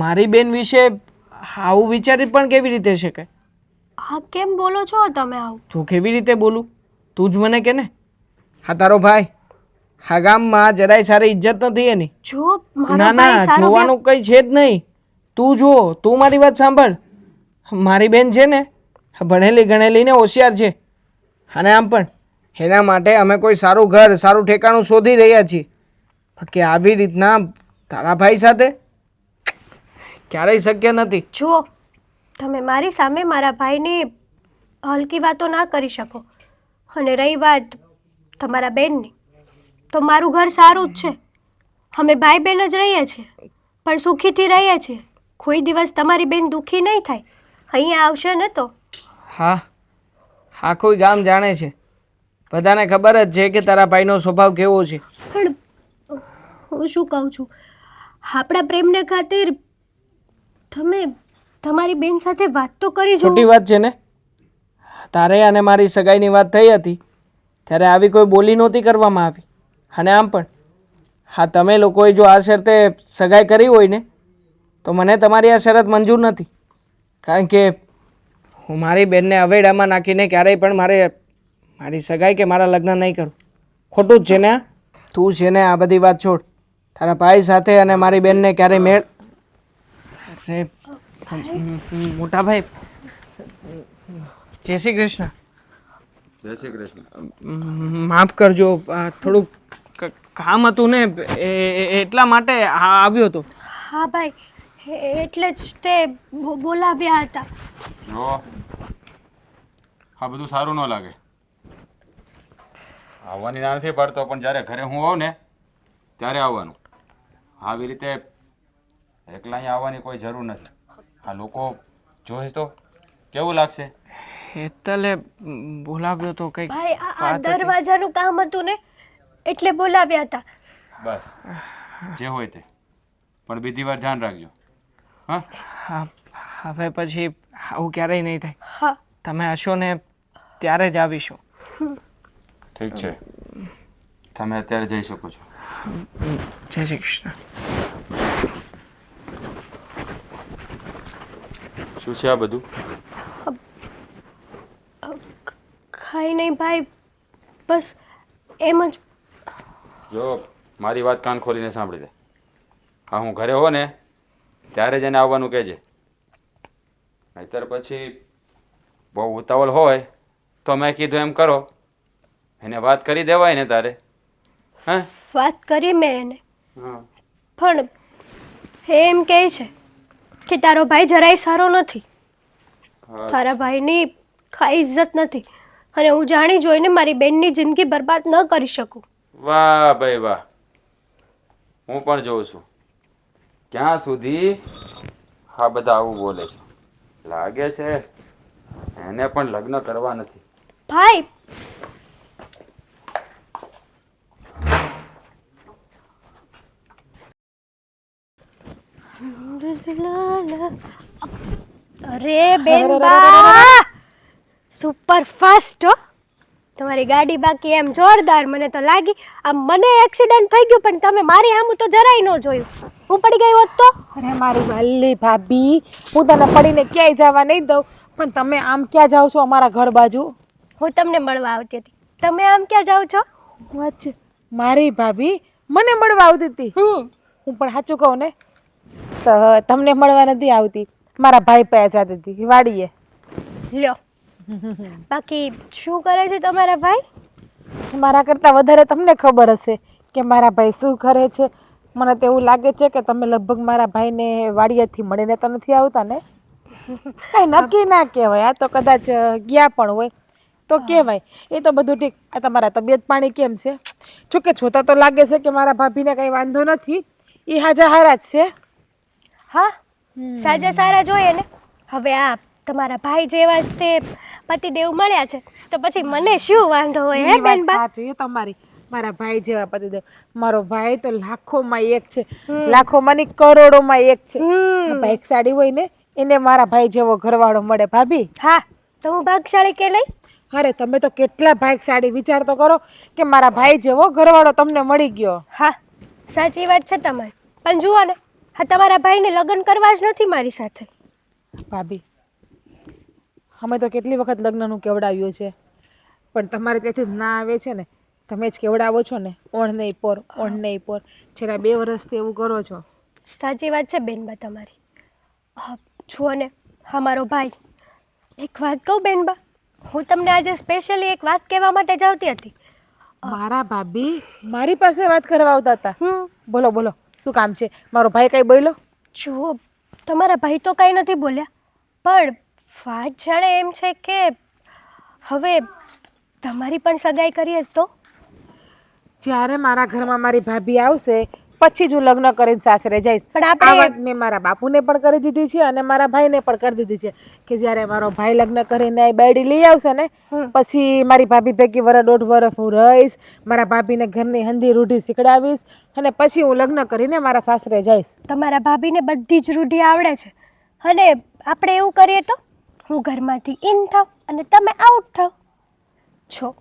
મારી બેન વિશે આવું વિચારી પણ કેવી રીતે શકાય? હા, કેમ બોલો છો તમે આવું? તું કેવી રીતે બોલું? તું જ મને કે ને. હા, તારો ભાઈ હા ગામમાં જરાય સારી ઇજ્જત નથી એની. જો મારો ના ભાઈ ના, સારો જોવાનું કઈ છે જ નહીં. તું જો, તું મારી વાત સાંભળ. મારી બેન છે ને ભણેલી ગણેલી ને હોશિયાર છે અને આમ પણ એના માટે અમે કોઈ સારું ઘર સારું ઠેકાણું શોધી રહ્યા છીએ. પણ કે આવી રીતના તારા ભાઈ સાથે ક્યારેય શક્ય નથી. જો તમે મારી સામે મારા ભાઈની હલકી વાતો ના કરી શકો. અને રહી વાત તમારા બેનની, તો મારું ઘર સારું જ છે. અમે ભાઈ બહેન જ રહીએ છીએ, પણ સુખીથી રહીએ છીએ. કોઈ દિવસ તમારી બેન દુઃખી નહીં થાય. અહીંયા આવશે ને તો હા, આખું ગામ જાણે છે. બધાને ખબર જ છે કે તારા ભાઈનો સ્વભાવ કેવો છે. પણ હું શું કહું છું, આપણા પ્રેમને ખાतिर તમે તમારી બેન સાથે વાત તો કરી જુઓ. ખોટી વાત છે ને? તારે અને મારી સગાઈની વાત થઈ હતી ત્યારે આવી કોઈ બોલી નહોતી કરવામાં આવી. અને આમ પણ હા, તમે લોકોએ જો આ શરતે સગાઈ કરી હોય ને તો મને તમારી આ શરત મંજૂર નથી. કારણ કે હું મારી બેનને અવેડામાં નાખીને ક્યારેય પણ મારી સગાઈ કે મારા લગ્ન નહીં કરું. ખોટું જ છે ને? તું છે ને આ બધી વાત છોડ. તારા ભાઈ સાથે અને મારી બેનને ક્યારેય મેળ. અરે મોટા ભાઈ, જય શ્રી કૃષ્ણ. જય શ્રી કૃષ્ણ. માફ કરજો, થોડુંક કામ હતું ને એટલા માટે આવ્યો હતો. હા ભાઈ, એટલે જ તે બોલાવ્યા હતા. જો આ બધું સારું ન લાગે. આવવાની ના નથી પાડતો, પણ જ્યારે ઘરે હું આવું ને ત્યારે આવવાનું. આવી રીતે એકલા અહીંયા આવવાની કોઈ જરૂર નથી. આ લોકો જોઈશ તો કેવું લાગશે? હેતલે બોલાવ્યો તો કઈક ભાઈ આ વાત હતી. દરવાજાનું કામ હતું ને એટલે બોલાવ્યા હતા. બસ જે હોય તે, પણ બીજી વાર ધ્યાન રાખજો. હા, હા, હવે પછી આવું ક્યારેય નહીં થાય. હા, તમે હશો ને ત્યારે જ આવીશું. ઠીક છે, તમે અત્યારે જઈ શકો છો. જય શ્રી કૃષ્ણ. શું છે આ બધું? કંઈ નહીં ભાઈ, બસ એમ જ. જો મારી વાત કાન ખોલીને સાંભળી લે. હા, હું ઘરે હો ને ત્યારે જ એને આવવાનું કહેજે, નહીંતર પછી બહુ ઉતાવળ હોય તો મેં કીધું એમ કરો, એને વાત કરી દેવાય ને તારે. હા વાત કરી મેં એને, હા પણ એ એમ કહે છે કે તારો ભાઈ જરાય સારો નથી, તારા ભાઈની કાંઈ ઇજ્જત નથી, અને હું જાણી જોઈને મારી બેનની જિંદગી બરબાદ ન કરી શકું. વાહ ભાઈ વાહ, હું પણ જોઉં છું ક્યાં સુધી આ બધા આવું બોલે છે. લાગે છે એને પણ લગ્ન કરવા નથી. ભાઈ, અરે બેનબા, સુપર ફાસ્ટ હો તમારી ગાડી. બાકી એમ જોરદાર. મને તો લાગી આમ મને એક્સિડન્ટ થઈ ગયું, પણ તમે મારી સામું તો જરાય ન જોયું. હું પડી ગઈ હોત તો? અરે મારી વાલી ભાભી, હું તને પડીને ક્યાંય જવા નહીં દઉં, પણ તમે આમ ક્યાં જાઓ છો અમારા ઘર બાજુ? હું તમને મળવા આવતી હતી, તમે આમ ક્યાં જાઓ છો? વચ્ચે મારી ભાભી મને મળવા આવતી હતી. હું પણ સાચું કહું ને તો તમને મળવા નથી આવતી, મારા ભાઈ પાસે જતી હતી વાડીએ. લ્યો, બાકી શું કરે છે તમારા ભાઈ? મારા કરતાં વધારે તમને ખબર હશે કે મારા ભાઈ શું કરે છે. મને તો એવું લાગે છે કે તમે લગભગ મારા ભાઈને વાડીએથી મળીને તો નથી આવતા ને? કઈ નક્કી ના કહેવાય, આ તો કદાચ ગયા પણ હોય તો કહેવાય. એ તો બધું ઠીક. આ તમારા તબિયત પાણી કેમ છે? જોકે જોતા તો લાગે છે કે મારા ભાભીને કઈ વાંધો નથી, એ હાજા હારા જ છે. હા, સાજા સારા જોઈએ ને. હવે આ તમારા ભાઈ જેવા જ તે પતિદેવ મળ્યા છે તો પછી મને શું વાંધો હોય હે બેનબા? સાચી તમારી. મારા ભાઈ જેવા પતિદેવ. મારો ભાઈ તો લાખોમાં એક છે, લાખોમાં ની કરોડોમાં એક છે. બાઈક સાડી હોય ને એને મારા ભાઈ જેવો ઘરવાળો મળે ભાભી. હા, તો હું ભાગશાળી કે નહીં? અરે તમે તો કેટલા ભાગશાળી, વિચાર તો કરો કે મારા ભાઈ જેવો ઘરવાળો તમને મળી ગયો. હા, સાચી વાત છે તમારી. પણ જુઓ ને, હા તમારા ભાઈને લગ્ન કરવા જ નથી મારી સાથે. ભાભી, અમે તો કેટલી વખત લગ્નનું કેવડાવ્યું છે, પણ તમારે ત્યાંથી ના આવે છે ને, તમે જ કેવડાવો છો ને. ઓણ નહીં પોર, ઓણ નહીં પોર. છેલ્લા 2 વર્ષથી એવું કરો છો. સાચી વાત છે બેનબા તમારી. જુઓ ને, હા મારો ભાઈ, એક વાત કહું બેનબા, હું તમને આજે સ્પેશિયલી એક વાત કહેવા માટે જ આવતી હતી. મારા ભાભી મારી પાસે વાત કરવા આવતા હતા? બોલો બોલો, શું કામ છે? મારો ભાઈ કઈ બોલ્યો? જુઓ, તમારા ભાઈ તો કાંઈ નથી બોલ્યા, પણ વાત જાણે એમ છે કે હવે તમારી પણ સગાઈ કરીએ તો? જ્યારે મારા ઘરમાં મારી ભાભી આવશે પછી જ હું લગ્ન કરીને સાસરે જઈશ. પણ આ આપણે વાત મેં મારા બાપુને પણ કરી દીધી છે અને મારા ભાઈને પણ કરી દીધી છે કે જ્યારે મારો ભાઈ લગ્ન કરીને આ બાયડી લઈ આવશે ને પછી મારી ભાભી ભેગી 1.5 વર્ષ હું રહીશ, મારા ભાભીને ઘરની હંધી રૂઢી શીખડાવીશ અને પછી હું લગ્ન કરીને મારા સાસરે જઈશ. તમારા ભાભીને બધી જ રૂઢી આવડે છે, અને આપણે એવું કરીએ તો હું ઘરમાંથી ઇન થાવ અને તમે આઉટ થાવ છો.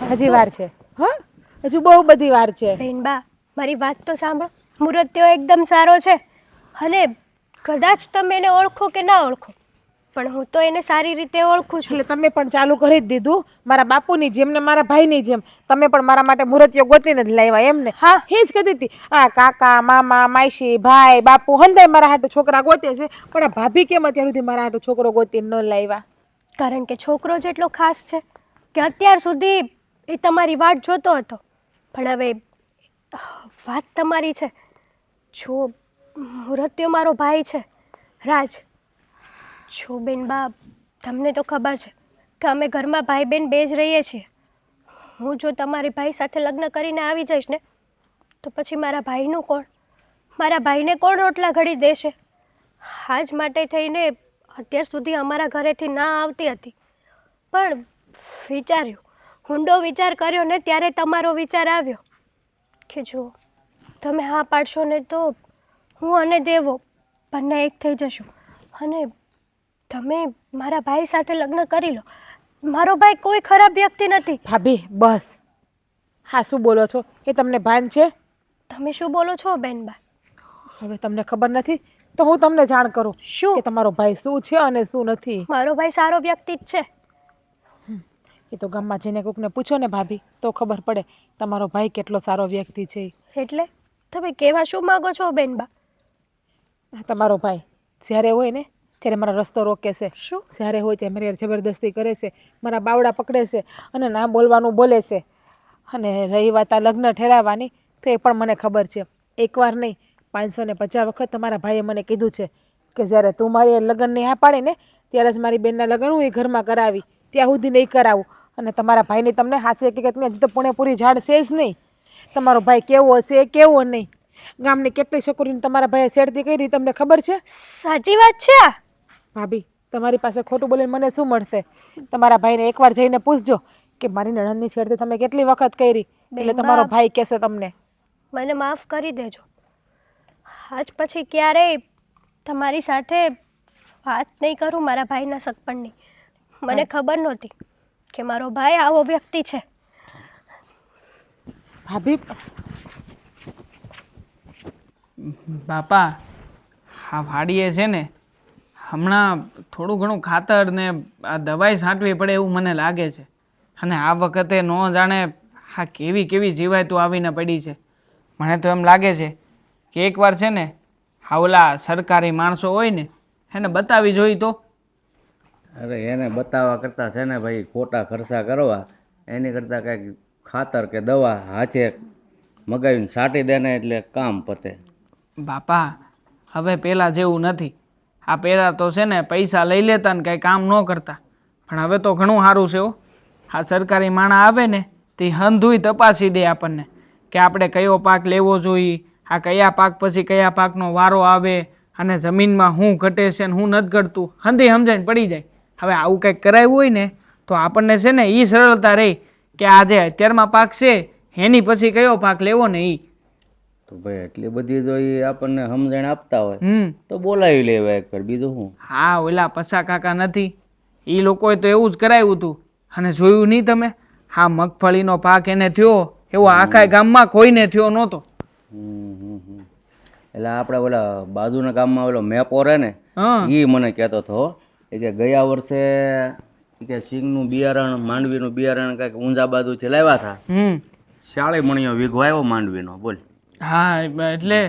હજી વાર છે. હા, હજુ બહુ બધી વાર છે. બેનબા, મારી વાત તો સાંભળો. મુરત્યો એકદમ સારો છે, અને કદાચ તમે એને ઓળખો કે ના ઓળખો, પણ હું તો એને સારી રીતે ઓળખું છું. એટલે તમે પણ ચાલુ કરી જ દીધું મારા બાપુની જેમ ને મારા ભાઈની જેમ. તમે પણ મારા માટે મુરતિયો ગોતીને જ લાવ્યા એમ ને? હા, એ જ કહેતી હતી, આ કાકા મામા માસી ભાઈ બાપુ હંધાય મારા હાટુ છોકરા ગોતે છે, પણ આ ભાભી કેમ અત્યાર સુધી મારા હાટુ છોકરો ગોતીને ન લાવ્યા? કારણ કે છોકરો જેટલો ખાસ છે કે અત્યાર સુધી એ તમારી વાટ જોતો હતો. પણ હવે વાત તમારી છે. જો મુરત્યો મારો ભાઈ છે રાજ. જો બેનબા, તમને તો ખબર છે કે અમે ઘરમાં ભાઈ બહેન બે જ રહીએ છીએ. હું જો તમારી ભાઈ સાથે લગ્ન કરીને આવી જઈશ ને તો પછી મારા ભાઈનું કોણ? મારા ભાઈને કોણ રોટલા ઘડી દેશે? આજ માટે થઈને અત્યાર સુધી અમારા ઘરેથી ના આવતી હતી, પણ વિચાર્યું, ઊંડો વિચાર કર્યો ને ત્યારે તમારો વિચાર આવ્યો કે જો તમે હા પાડશો ને તો હું અને દેવો બંને એક થઈ જશું, અને તમે મારા ભાઈ સાથે લગ્ન કરી લો. મારો ભાઈ કોઈ ખરાબ વ્યક્તિ નથી. ભાભી બસ, હા શું બોલો છો? એ તમને ભાન છે? તમે શું બોલો છો બેનબા? હવે તમને ખબર નથી તો હું તમને જાણ કરું શું? કે તમારો ભાઈ શું છે અને શું નથી. મારો ભાઈ સારો વ્યક્તિ જ છે. એ તો ગામમાં જઈને કોકને પૂછો ને ભાભી તો ખબર પડે તમારો ભાઈ કેટલો સારો વ્યક્તિ છે ઈ. એટલે તમે કહેવા શું માગો છો બેનબા? આ તમારો ભાઈ જ્યારે હોય ને ત્યારે મારો રસ્તો રોકે છે, શું? જ્યારે હોય ત્યારે મારી હારે જબરદસ્તી કરે છે, મારા બાવડા પકડે છે અને ના બોલવાનું બોલે છે. અને રહી વાત આ લગ્ન ઠેરાવવાની તો એ પણ મને ખબર છે. એકવાર નહીં 550 વખત તમારા ભાઈએ મને કીધું છે કે જ્યારે તું મારી લગ્નની હા પાડે ને ત્યારે જ મારી બેનના લગ્ન હું એ ઘરમાં કરાવી, ત્યાં સુધી નહીં કરાવું. અને તમારા ભાઈની તમને સાચી હકીકતની હજી તો પૂરેપૂરી જાણ છે જ નહીં. તમારો ભાઈ કેવો છે કેવો નહીં. ગામની કેટલી છોકરીને તમારા ભાઈએ છેડતી કરી તમને ખબર છે? સાચી વાત છે આ? ભાભી તમારી પાસે ખોટું બોલીને મને શું મળશે? તમારા ભાઈને એકવાર જઈને પૂછજો કે મારી નણંદની છેડતી તમે કેટલી વખત કરી, એટલે તમારો ભાઈ કહેશે તમને. મને માફ કરી દેજો. આજ પછી ક્યારેય તમારી સાથે વાત નહીં કરું મારા ભાઈના સગપણની. મને ખબર નહોતી કે મારો ભાઈ આવો વ્યક્તિ છે. ભાભી બાપા, આ વાડીએ છે ને હમણાં થોડું ઘણું ખાતર ને આ દવાઈ છાંટવી પડે એવું મને લાગે છે. અને આ વખતે ન જાણે આ કેવી કેવી જીવાતું આવીને પડી છે. મને તો એમ લાગે છે કે એકવાર છે ને આ ઓલા સરકારી માણસો હોય ને એને બતાવી જોઈ તો. અરે એને બતાવવા કરતાં છે ને ભાઈ ખોટા ખર્ચા કરવા એની કરતાં કાંઈક ખાતર કે દવા હાચે મગાવીને છાંટી દે ને એટલે કામ પતે. બાપા, હવે પહેલાં જેવું નથી. આ પહેલાં તો છે ને પૈસા લઈ લેતા ને કાંઈ કામ ન કરતા, પણ હવે તો ઘણું સારું છે હો. આ સરકારી માણા આવે ને તે હંધુય તપાસી દે આપણને કે આપણે કયો પાક લેવો જોઈએ, આ કયા પાક પછી કયા પાકનો વારો આવે અને જમીનમાં શું ઘટે છે ને શું નથી ઘટતું હંધી સમજાઈને પડી જાય. હવે આવું કંઈક કરાવ્યું હોય ને તો આપણને છે ને એ સરળતા રહી કે આ જે અત્યારમાં પાક છે એની પછી કયો પાક લેવો ને એ. તો ભાઈ એટલી બધી જો એ આપણને સમજણ આપતા હોય તો બોલાવી લેવા એકવાર, બીજું શું. હા, ઓલા પસા કાકા નથી, એ લોકોએ તો એવું જ કરાવ્યું હતું. અને જોયું નહીં તમે, હા મગફળીનો પાક એને થયો એવો આખા ગામમાં કોઈને થયો નહોતો. એટલે આપણે ઓલા બાજુના ગામમાં ઓલો મેપો રહે ને હા એ મને કહેતો હતો એ કે ગયા વર્ષે ઈ કે સિંગનું બિયારણ માંડવીનું બિયારણ કાંઈક ઊંઝા બાજુથી લાવ્યા હતા, 40 મણીનો વીઘો આવ્યો માંડવીનો. બોલ. હા, એટલે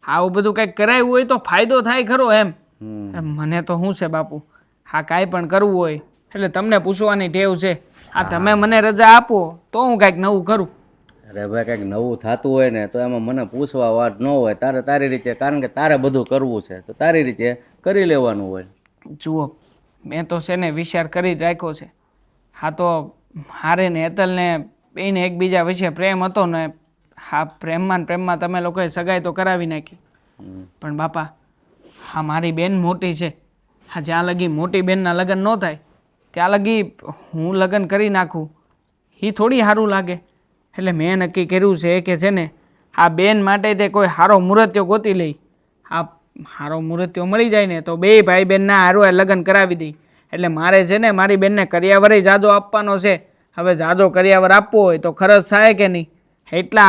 આવું બધું કંઈક કરાવ્યું હોય તો ફાયદો થાય ખરો એમ. મને તો શું છે બાપુ, હા કાંઈ પણ કરવું હોય એટલે તમને પૂછવાની ટેવ છે. આ તમે મને રજા આપો તો હું કાંઈક નવું કરું. અરે ભાઈ કાંઈક નવું થતું હોય ને તો એમાં મને પૂછવા વાત ન હોય. તારે તારી રીતે, કારણ કે તારે બધું કરવું છે તો તારી રીતે કરી લેવાનું હોય. જુઓ, મેં તો છે ને વિચાર કરી જ રાખ્યો છે. હા તો મારે ને હેતલને બેને એકબીજા વિશે પ્રેમ હતો ને, હા પ્રેમમાં ને પ્રેમમાં તમે લોકોએ સગાઈ તો કરાવી નાખી. પણ બાપા, હા મારી બેન મોટી છે, હા જ્યાં લગી મોટી બેનના લગ્ન ન થાય ત્યાં લગી હું લગ્ન કરી નાખું એ થોડી સારું લાગે. એટલે મેં નક્કી કર્યું છે કે છે ને આ બેન માટે તે કોઈ સારો મુહૂર્ત્યો ગોતી લઈ. આ સારો મુહૂર્ત્યો મળી જાય ને તો બે ભાઈ બહેનના હારું લગ્ન કરાવી દઈ. એટલે મારે છે ને મારી બેનને કરિયાવરે જાજો આપવાનો છે. હવે જાજો કરિયાવર આપવો હોય તો ખર્ચ થાય કે નહીં, એટલા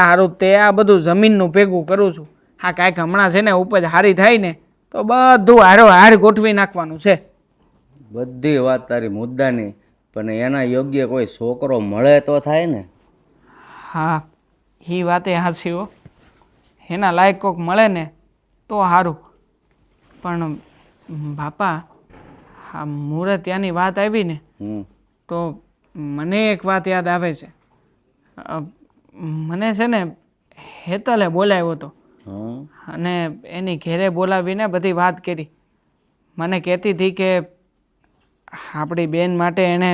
સારું તે આ બધું જમીનનું ભેગું કરું છું. હા કાંઈક હમણાં છે ને ઉપજ સારી થાય ને તો બધું હાર ગોઠવી નાખવાનું છે. બધી વાત તારી મુદ્દાની, પણ એના યોગ્ય કોઈ છોકરો મળે તો થાય ને. હા એ વાતે સાચી હો, એના લાયક કોક મળે ને તો સારું. પણ બાપા, આ મુહૂર્ત્યાની વાત આવી ને તો મને એક વાત યાદ આવે છે. મને છે ને હેતલે બોલાવ્યો હતો અને એની ઘેરે બોલાવીને બધી વાત કરી. મને કહેતી હતી કે આપણી બેન માટે એણે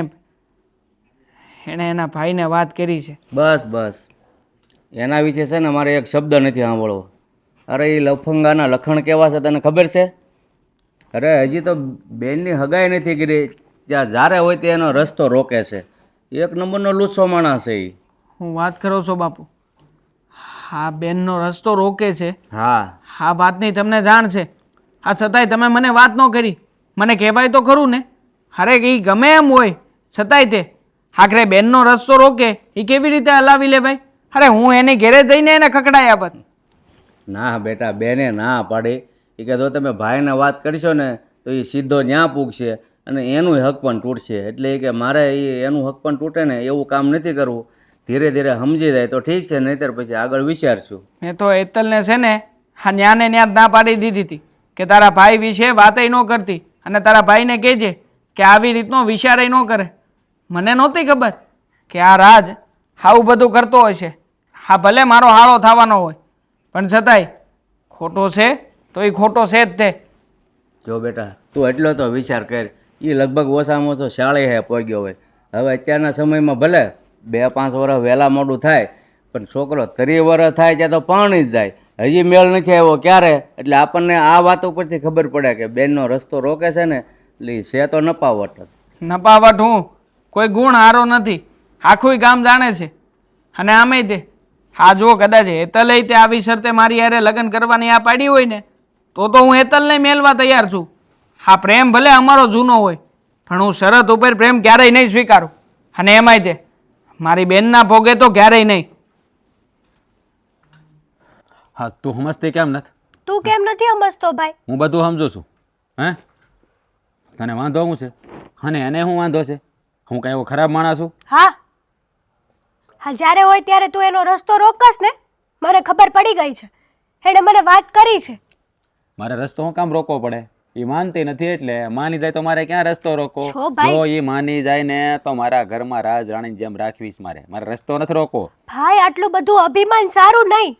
એના ભાઈને વાત કરી છે. બસ એના વિશે છે ને મારે એક શબ્દ નથી સાંભળવો. અરે એ લફંગાના લખણ કેવા છે તને ખબર છે? અરે હજી તો બેનની હગાઈ નથી કરી, ત્યાં જ્યારે હોય તે એનો રસ્તો રોકે છે. એક નંબરનો લુચ્છો માણસ છે એ. હું વાત કરો છો બાપુ? હા બેનનો રસ્તો રોકે છે? હા આ વાતની તમને જાણ છે? આ છતાંય તમે મને વાત ન કરી. મને કહેવાય તો ખરું ને. અરે એ ગમે એમ હોય છતાંય તે આખરે બેનનો રસ્તો રોકે એ કેવી રીતે હલાવી લે ભાઈ? અરે હું એની ઘેરે જઈને એને ખકડાયા પત. ના બેટા, બેને ના પાડી. એ કે જો તમે ભાઈને વાત કરશો ને તો એ સીધો ન્યા પૂગશે અને એનું હક પણ તૂટશે. એટલે કે મારે એનું હક પણ તૂટે ને એવું કામ નથી કરવું. ધીરે ધીરે સમજી જાય તો ઠીક છે, નહીંતર પછી આગળ વિચારશું. મેં તો હેતલને છે ને હા ન્યાને ન્યા જ ના પાડી દીધી હતી કે તારા ભાઈ વિશે વાતય ન કરતી અને તારા ભાઈને કહેજે કે આવી રીતનો વિચારય ન કરે. મને નહોતી ખબર કે આ રાજ આવું બધું કરતો હોય છે. હા ભલે મારો હાળો થવાનો હોય પણ છતાંય ખોટો છે તો એ ખોટો છે જ તે. જો બેટા તું એટલો તો વિચાર કર. એ લગભગ ઓછામાં ઓછો શાળે હે પહોંચ્યો હોય. હવે અત્યારના સમયમાં ભલે 2-5 વર્ષ વહેલા મોડું થાય પણ છોકરો 30 વર્ષ થાય ત્યાં તો પરણી જ જાય. હજી મેળ નથી આવ્યો ક્યારે. એટલે આપણને આ વાતો પરથી ખબર પડે કે બેનનો રસ્તો રોકે છે ને એટલે છે તો નપાવટ જ. નપાવટ હું કોઈ ગુણ હારો નથી, આખું ગામ જાણે છે. અને આમેય તે હા જો કદાચ હેતલે તે આવી શરતે મારી હારે લગ્ન કરવાની આ પાડી હોય ને તો હું હેતલને મેલવા તૈયાર છું. હા પ્રેમ ભલે અમારો જૂનો હોય પણ હું શરત ઉપર પ્રેમ ક્યારેય નહીં સ્વીકારું. અને એમાંય તે મારી બેનના ભોગે તો ક્યારેય નહીં. હા તું સમજતી કેમ નથી? તું કેમ નથી સમજતો ભાઈ? હું બધું સમજુ છું. હે તને વાંધો શું છે? અને એને શું વાંધો છે? હું કાંઈ એવો ખરાબ માણસ છું? હા હા, જ્યારે હોય ત્યારે તું એનો રસ્તો રોકસ ને. મને ખબર પડી ગઈ છે, એણે મને વાત કરી છે. મારે રસ્તો શું કામ રોકવો પડે? એ માનતી નથી એટલે માની જાય તો મારે ક્યાં રસ્તો રોકો? છો ભાઈ. જો એ માની જાય ને તો મારા ઘરમાં રાજ રાણીની જેમ રાખવીશ. મારે રસ્તો નથી રોકવો. ભાઈ આટલું બધું અભિમાન સારું નહીં.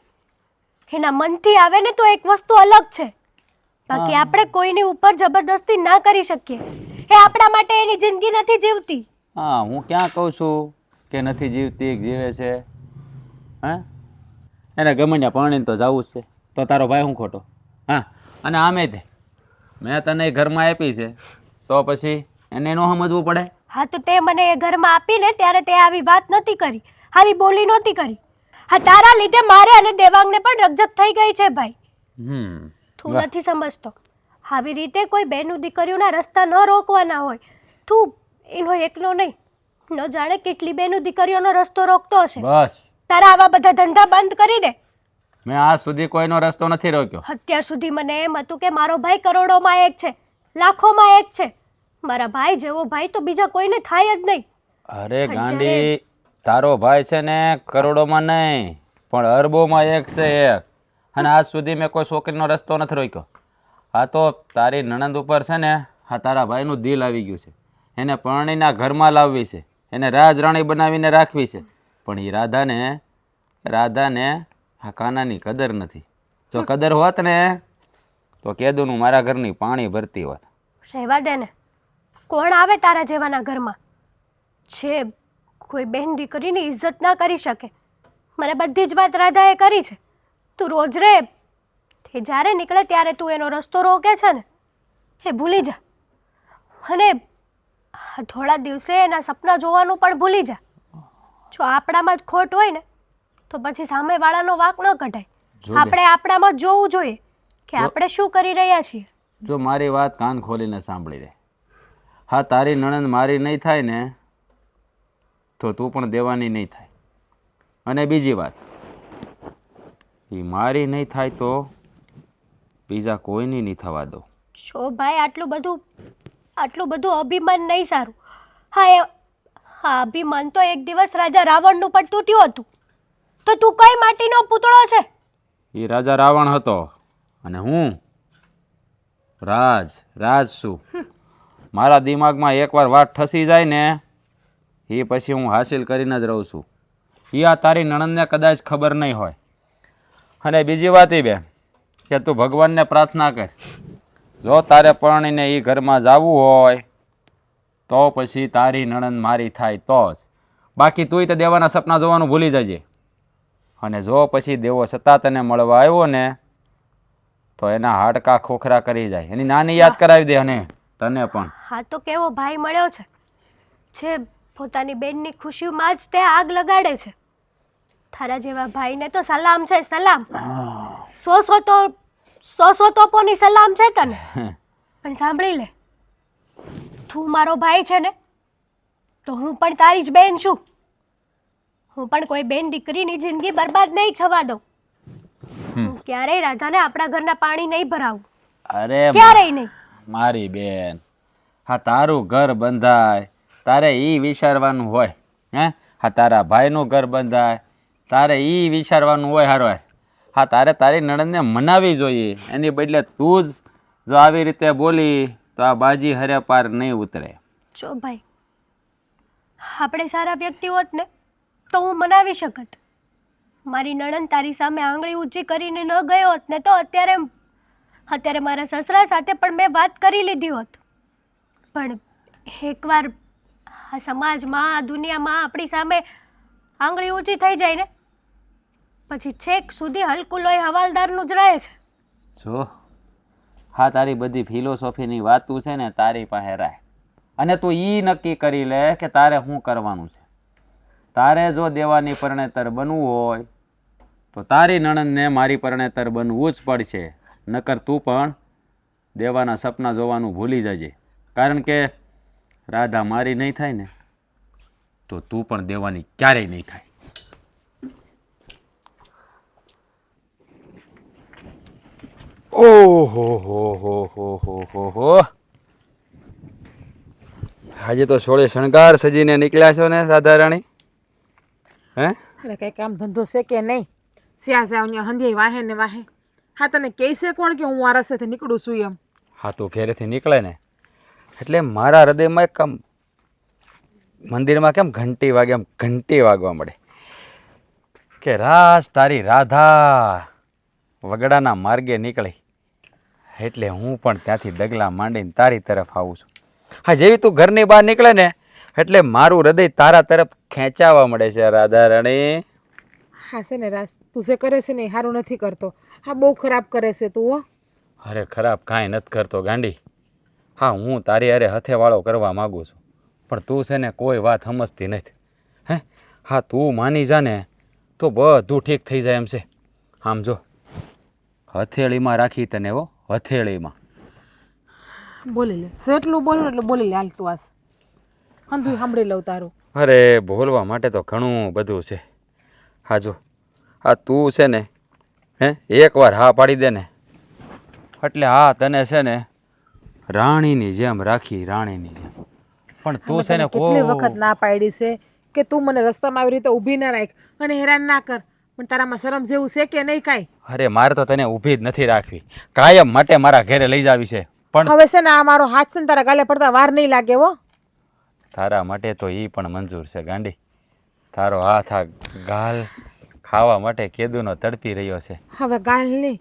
એના મનથી આવે ને તો એક વસ્તુ અલગ છે, બાકી આપણે કોઈની ઉપર જબરદસ્તી ના કરી શકીએ. એ આપણા માટે એની જિંદગી નથી જીવતી. હા હું ક્યાં કહું છું કે નથી જીવતી, જીવે છે. હે એને ગમે ત્યાં પરણીને તો જવું જ છે. તો તારો ભાઈ શું ખોટો? હા અને આમે તે મેં તને ઘરમાં આપી છે તો પછી એને ન સમજવું પડે? હા તો તે મને એ ઘરમાં આપીને ત્યારે તે આવી વાત નહોતી કરી, આવી બોલી નહોતી કરી. હા તારા લીધે મારે અને દેવાંગને પણ રકઝક થઈ ગઈ છે ભાઈ. તું નથી સમજતો. આવી રીતે કોઈ બેનું દીકરીઓના રસ્તા ન રોકવાના હોય. તું એનો એકનો નહીં, ન જાણે કેટલી બેનું દીકરીઓનો રસ્તો રોકતો હશે. બસ તારા આવા બધા ધંધા બંધ કરી દે. મેં આજ સુધી કોઈનો રસ્તો નથી રોક્યો. અત્યાર સુધી મને એમ હતું કે મારો ભાઈ કરોડોમાં એક છે, લાખોમાં એક છે. મારા ભાઈ જેવો ભાઈ તો બીજા કોઈને થાય જ નહીં. અરે ગાંડી, તારો ભાઈ છે ને કરોડોમાં નહીં પણ અરબોમાં એક છે, એક. અને આજ સુધી મેં કોઈ છોકરીનો રસ્તો નથી રોક્યો. હા તો તારી નણંદ ઉપર છે ને હા તારા ભાઈનું દિલ આવી ગયું છે. એને પરણીના ઘરમાં લાવવી છે, એને રાજરાણી બનાવીને રાખવી છે. પણ એ રાધાને આ કાનાની કદર નથી. જો કદર હોત ને તો કેદુનું મારા ઘરની પાણી ભરતી હોત. રહેવા દે ને. કોણ આવે તારા જેવાના ઘરમાં જે કોઈ બહેન દીકરીની ઇજ્જત ના કરી શકે? મને બધી જ વાત રાધાએ કરી છે. તું રોજ રે તે જ્યારે નીકળે ત્યારે તું એનો રસ્તો રોકે છે ને એ ભૂલી જા. અને થોડા દિવસે એના સપના જોવાનું પણ ભૂલી જા. જો આપણામાં જ ખોટ હોય ને તો પછી સામેવાળાનો વાંક ન કઢાય. આપણે આપણામાં જોવું જોઈએ કે આપણે શું કરી રહ્યા છીએ. જો મારી વાત કાન ખોલીને સાંભળી દે. હા તારી નણંદ મારી નહીં થાય ને તો તું પણ દેવાની નહીં થાય. અને બીજી વાત, એ મારી નહીં થાય તો બીજા કોઈની નહીં થવા દો. છો ભાઈ આટલું બધું અભિમાન નહીં સારું. હા અભિમાન તો એક દિવસ રાજા રાવણનું પણ તૂટ્યું હતું. તો તું કઈ માટીનો પૂતળો છે? એ રાજા રાવણ હતો અને હું રાજ છું. મારા દિમાગમાં એકવાર વાત ઠસી જાય ને એ પછી હું હાસિલ કરીને જ રહું છું. એ આ તારી નણંદને કદાચ ખબર નહીં હોય. અને બીજી વાત એ બેન કે તું ભગવાનને પ્રાર્થના કર, જો તારે પરણીને એ ઘરમાં જવું હોય તો પછી તારી નણંદ મારી થાય તો જ. બાકી તુંય તો દેવાના સપના જોવાનું ભૂલી જજે. અને જો પછી દેવો છતાં તને મળવા આવ્યો ને તો એના હાડકા ખોખરા કરી જાય. એની નાની યાદ કરાવી દે અને તને પણ. હા તો કેવો ભાઈ મળ્યો છે જે પોતાની બેનની ખુશીમાં જ તે આગ લગાડે છે. તારા જેવા ભાઈને તો સલામ છે, સલામ. 100 તોપોની સલામ છે તને. પણ સાંભળી લે, તું મારો ભાઈ છે ને તો હું પણ તારી જ બેન છું. હું પણ કોઈ બેન દીકરીની જિંદગી બરબાદ નહીં થવા દઉં. હું ક્યારેય રાધાને આપણા ઘરના પાણી નહીં ભરાવું. અરે ક્યારેય નહીં. મારી બેન હા તારું ઘર બંધાય તારે એ વિચારવાનું હોય. હા તારા ભાઈનું ઘર બંધાય તારે એ વિચારવાનું હોય. હારો હા તારે તારી નણંદને મનાવી જોઈએ. એની બદલે તું જ જો આવી રીતે બોલી તો આ બાજી હરે પાર નહીં ઉતરે. જો ભાઈ, આપણે સારા વ્યક્તિ હોત ને તો હું મનાવી શકત. મારી નણંદ તારી સામે આંગળી ઊંચી કરીને ન ગયો હોત ને તો અત્યારે મારા સસરા સાથે પણ મેં વાત કરી લીધી હોત. પણ એકવાર આ સમાજમાં આ દુનિયામાં આપણી સામે આંગળી ઊંચી થઈ જાય ને પછી છેક સુધી હલકું લોહી હવાલદારનું જ રહે છે. જો હા તારી બધી ફિલોસોફીની વાતું છે ને તારી પાસે રાખ અને તું એ નક્કી કરી લે કે તારે શું કરવાનું છે. તારે જો દેવાની પરણેતર બનવું હોય તો તારી નણંદને મારી પરણેતર બનવું જ પડશે. નકર તું પણ દેવાના સપના જોવાનું ભૂલી જજે. કારણ કે રાધા મારી નહીં થાય ને તો તું પણ દેવાની ક્યારેય નહીં થાય. ઓહો હો હો હો હો હો હો આજે તો સોળે શણગાર સજીને નીકળ્યા છો ને રાધા રાણી. હે અરે કંઈ કામ ધંધો છે કે નહીં? સ્યા જાવ ને હંધે વાહે ને વાહે. હા તને કહે છે કોણ કે હું આ રસ્તેથી નીકળું છું એમ? હા તું ઘેરેથી નીકળે ને એટલે મારા હૃદયમાં એક આમ મંદિરમાં કેમ ઘંટી વાગે એમ ઘંટી વાગવા મળે કે રાસ તારી રાધા વગડાના માર્ગે નીકળી. એટલે હું પણ ત્યાંથી ડગલા માંડીને તારી તરફ આવું છું. હા જેવી તું ઘરની બહાર નીકળે ને એટલે મારું હૃદય તારા તરફ ખેંચાવા મળે છે રાધા રાણી. હા છે ને રાસ, તું જે કરે છે ને એ સારું નથી કરતો. હા બહુ ખરાબ કરે છે તું હો. અરે ખરાબ કાંઈ નથી કરતો ગાંડી. હા હું તારી અરે હથેવાળો કરવા માગું છું પણ તું છે ને કોઈ વાત સમજતી નથી. હે હા તું માની જા ને તો બધું ઠીક થઈ જાય એમ છે. આમ જો હથેળીમાં રાખી તને હો, હથેળીમાં. બોલી લે, જેટલું બોલું એટલું બોલી લે. હાલ તું આસ હંધું સાંભળી લઉં તારું. અરે બોલવા માટે તો ઘણું બધું છે. હા જો હા તું છે ને એકવાર હા પાડી દે ને એટલે હા તને છે ને રાણીની જેમ રાખી, રાણીની જેમ. પણ તું છે ને કેટલી વખત ના પાડી છે કે તું મને રસ્તામાં આવી રીતે ઊભી ના રાખ અને હેરાન ના કર. પણ તારામાં શરમ જેવું છે કે નહીં કાંઈ? અરે મારે તો તને ઊભી જ નથી રાખવી, કાયમ માટે મારા ઘરે લઈ જાવી છે. પણ હવે છે ને આ મારો હાથ છે ને તારા ગાલે પડતા વાર નહીં લાગે હો. તારા માટે તો એ પણ મંજૂર છે ગાંડી. તારો હાથ આ ગાલ ખાવા માટે કેદુનો તડપી રહ્યો છે. હવે ગાલ નહીં,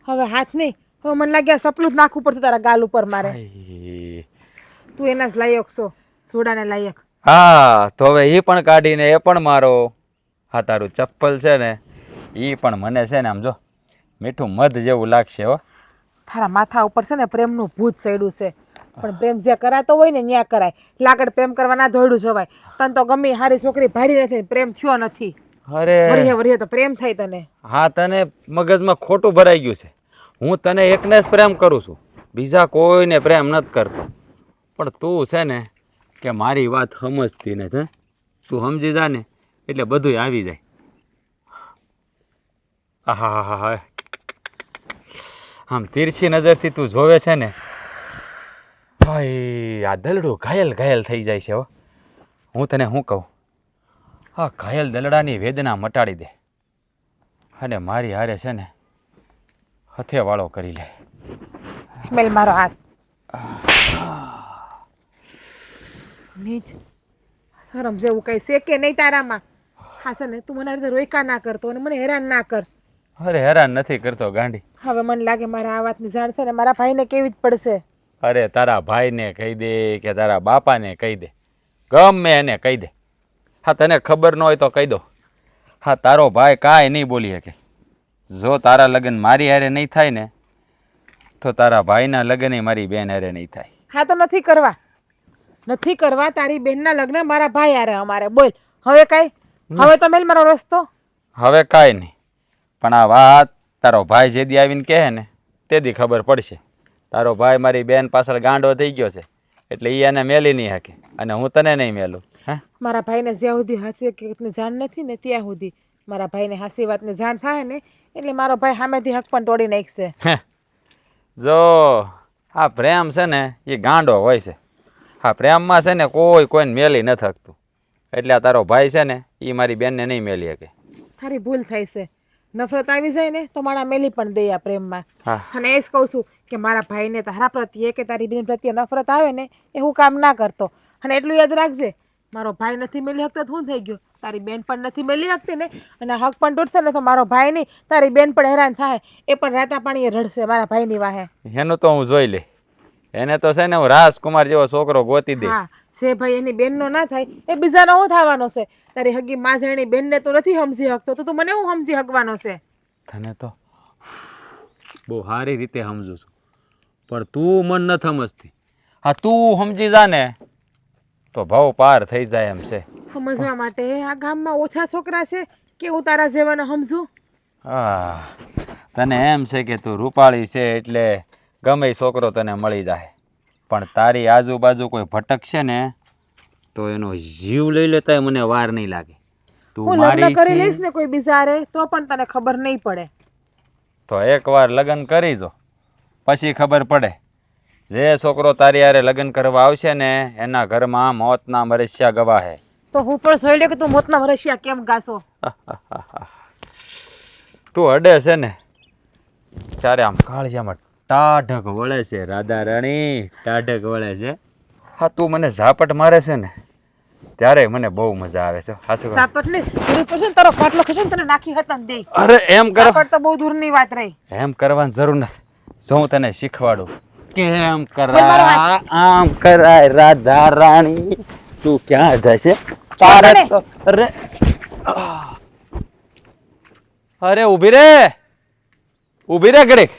હવે હાથ નહીં, હવે મને લાગે સપલું જ નાખવું પડશે તારા ગાલ ઉપર મારે. આઈ. તું એના જ લાયક છો, જોડાને લાયક. હા તો હવે એ પણ કાઢીને એ પણ મારો. હા તારું ચપ્પલ છે ને એ પણ મને છે ને આમ જો મીઠું મધ જેવું લાગશે હો. તારા માથા ઉપર છે ને પ્રેમનું ભૂત ચડ્યું છે. પણ પ્રેમ જે કરાતો હોય ને ન્યા કરાય. લાગડ પ્રેમ કરવા ના દોડ્યું જવાય. તને તો ગમે હારી છોકરી ભાડી નથી, પ્રેમ થયો નથી. અરે વરિયે વરિયે તો પ્રેમ થાય તને. હા તને મગજમાં ખોટું ભરાઈ ગયું છે. હું તને એકને જ પ્રેમ કરું છું, બીજા કોઈને પ્રેમ નથી કરતો. પણ તું છે ને કે મારી વાત સમજતી નથી. તું સમજી જા ને એટલે બધું આવી જાય. હા હા હા આમ તીરછી નજરથી તું જોવે છે ને ભાઈ આ દલડું ઘાયલ ઘાયલ થઈ જાય છે હો. હું તને શું કહું, આ ઘાયલ દલડાની વેદના મટાડી દે અને મારી હારે છે ને હથેવાળો કરી લે. મેલ મારો હાથ. નીચ શરમ જેવું કઈ છે કે નહીં તારામાં? હા છે ને તું મને રીતે રોયકા ના કરતો અને મને હેરાન ના કર. અરે હેરાન નથી કરતો ગાંડી. હવે મને લાગે મારા આ વાતની જાણ છે ને મારા ભાઈને કેવી જ પડશે. અરે તારા ભાઈને કહી દે કે તારા બાપાને કહી દે, ગમે એને કહી દે. હા તને ખબર ન હોય તો કહી દો. હા તારો ભાઈ કાંઈ નહીં બોલી શકે. જો તારા લગ્ન મારી હારે નહીં થાય ને તો તારા ભાઈના લગ્ન મારી બેન હારે નહીં થાય. હા તો નથી કરવા, નથી કરવા. તારી બહેનના લગ્ન મારા ભાઈ હારે અમારે. બોલ હવે કાંઈ? હવે તો મેલ મારો રસ્તો. હવે કાંઈ નહીં, પણ આ વાત તારો ભાઈ જે દી આવીને કહે ને તે દી ખબર પડશે. તારો ભાઈ મારી બેન પાછળ ગાંડો થઈ ગયો છે એટલે એ એને મેલી નહીં શકે અને હું તને નહીં મેલું. હે મારા ભાઈને જ્યાં સુધી હાસી હકીકતની જાણ નથી ને ત્યાં સુધી મારા ભાઈને હાસી વાતની જાણ થાય ને એટલે મારો ભાઈ સામેથી હક પણ તોડી નાખશે. જો આ પ્રેમ છે ને એ ગાંડો હોય છે. હા પ્રેમમાં છે ને કોઈને મેલી ન થકતું, એટલે આ તારો ભાઈ છે ને એ મારી બેનને નહીં મેલી શકે. તારી ભૂલ થાય છે. નફરત આવી જાય ને તો મારા મેલી પણ દે આ પ્રેમમાં. હા. અને એ જ કહું છું કે મારા ભાઈને તારા પ્રત્યે કે તારી બેન પ્રત્યે નફરત આવે ને એ હું કામ ના કરતો. અને એટલું યાદ રાખજે, મારો ભાઈ નથી મેલી શકતો તો શું થઈ ગયું, તારી બેન પણ નથી મેલી શકતી ને, અને હક પણ તૂટશે ને તો મારો ભાઈ નહીં તારી બેન પણ હેરાન થાય, એ પણ રાતા પાણીએ રડશે મારા ભાઈની વાહે. એનું તો હું જોઈ લે, એને તો છે ને હું રાજકુમાર જેવો છોકરો ગોતી દે. હા, જે ભાઈ એની બેનનો ના થાય એ બીજાનો શું થવાનો છે? તારી હગી માં જાણી બેનને તો નથી સમજી શકતો, તો તું મને હું સમજી શકવાનો છે? તને તો બહુ સારી રીતે સમજુ છું, પણ તું મન ન સમજતી. હા તું સમજી જા ને તો ભાવ પાર થઈ જાય એમ છે. સમજવા માટે આ ગામમાં ઓછા છોકરા છે કે હું તારા જેવાને સમજું? હા, તને એમ છે કે તું રૂપાળી છે એટલે ગમે એ છોકરો તને મળી જાય, પણ તારી આજુબાજુ કોઈ ભટકશે ને તો એનો જીવ લઈ લેતા મને વાર નહીં લાગે. તું હું લગ્ન કરી છે લઈશ ને કોઈ બીજા હારે તો પણ તને ખબર નહીં પડે. તો એકવાર લગ્ન કરી જો, પછી ખબર પડે. જે છોકરો તારી હારે લગ્ન કરવા આવશે ને એના ઘરમાં મોતના મરસ્યા ગવાહે. તો હું પણ જોઈ લે કે તું મોતના વરસિયા કેમ ગાશો. તું અડે છે ને ત્યારે આમ કાળજામાં ટાઢક વળે છે રાધા રાણી, ટાઢક વળે છે. હા તું મને ઝાપટ મારે છે ને ત્યારે મને બહુ મજા આવે છે. હાચું કહું. સાપટ ને જરૂર પડશે ને તારો પાટલો ખસે ને તને નાખી હતા ને દે. અરે એમ કર, સાપટ તો બહુ દૂરની વાત રહી. એમ કરવાની જરૂર નથી. જો હું તને શીખવાડું કેમ મારો કરાય, આમ કરાય રાધા રાણી. તું ક્યાં જશે? તારે મને. તો અરે ઊભી રે, ઊભી રે ઘડીક.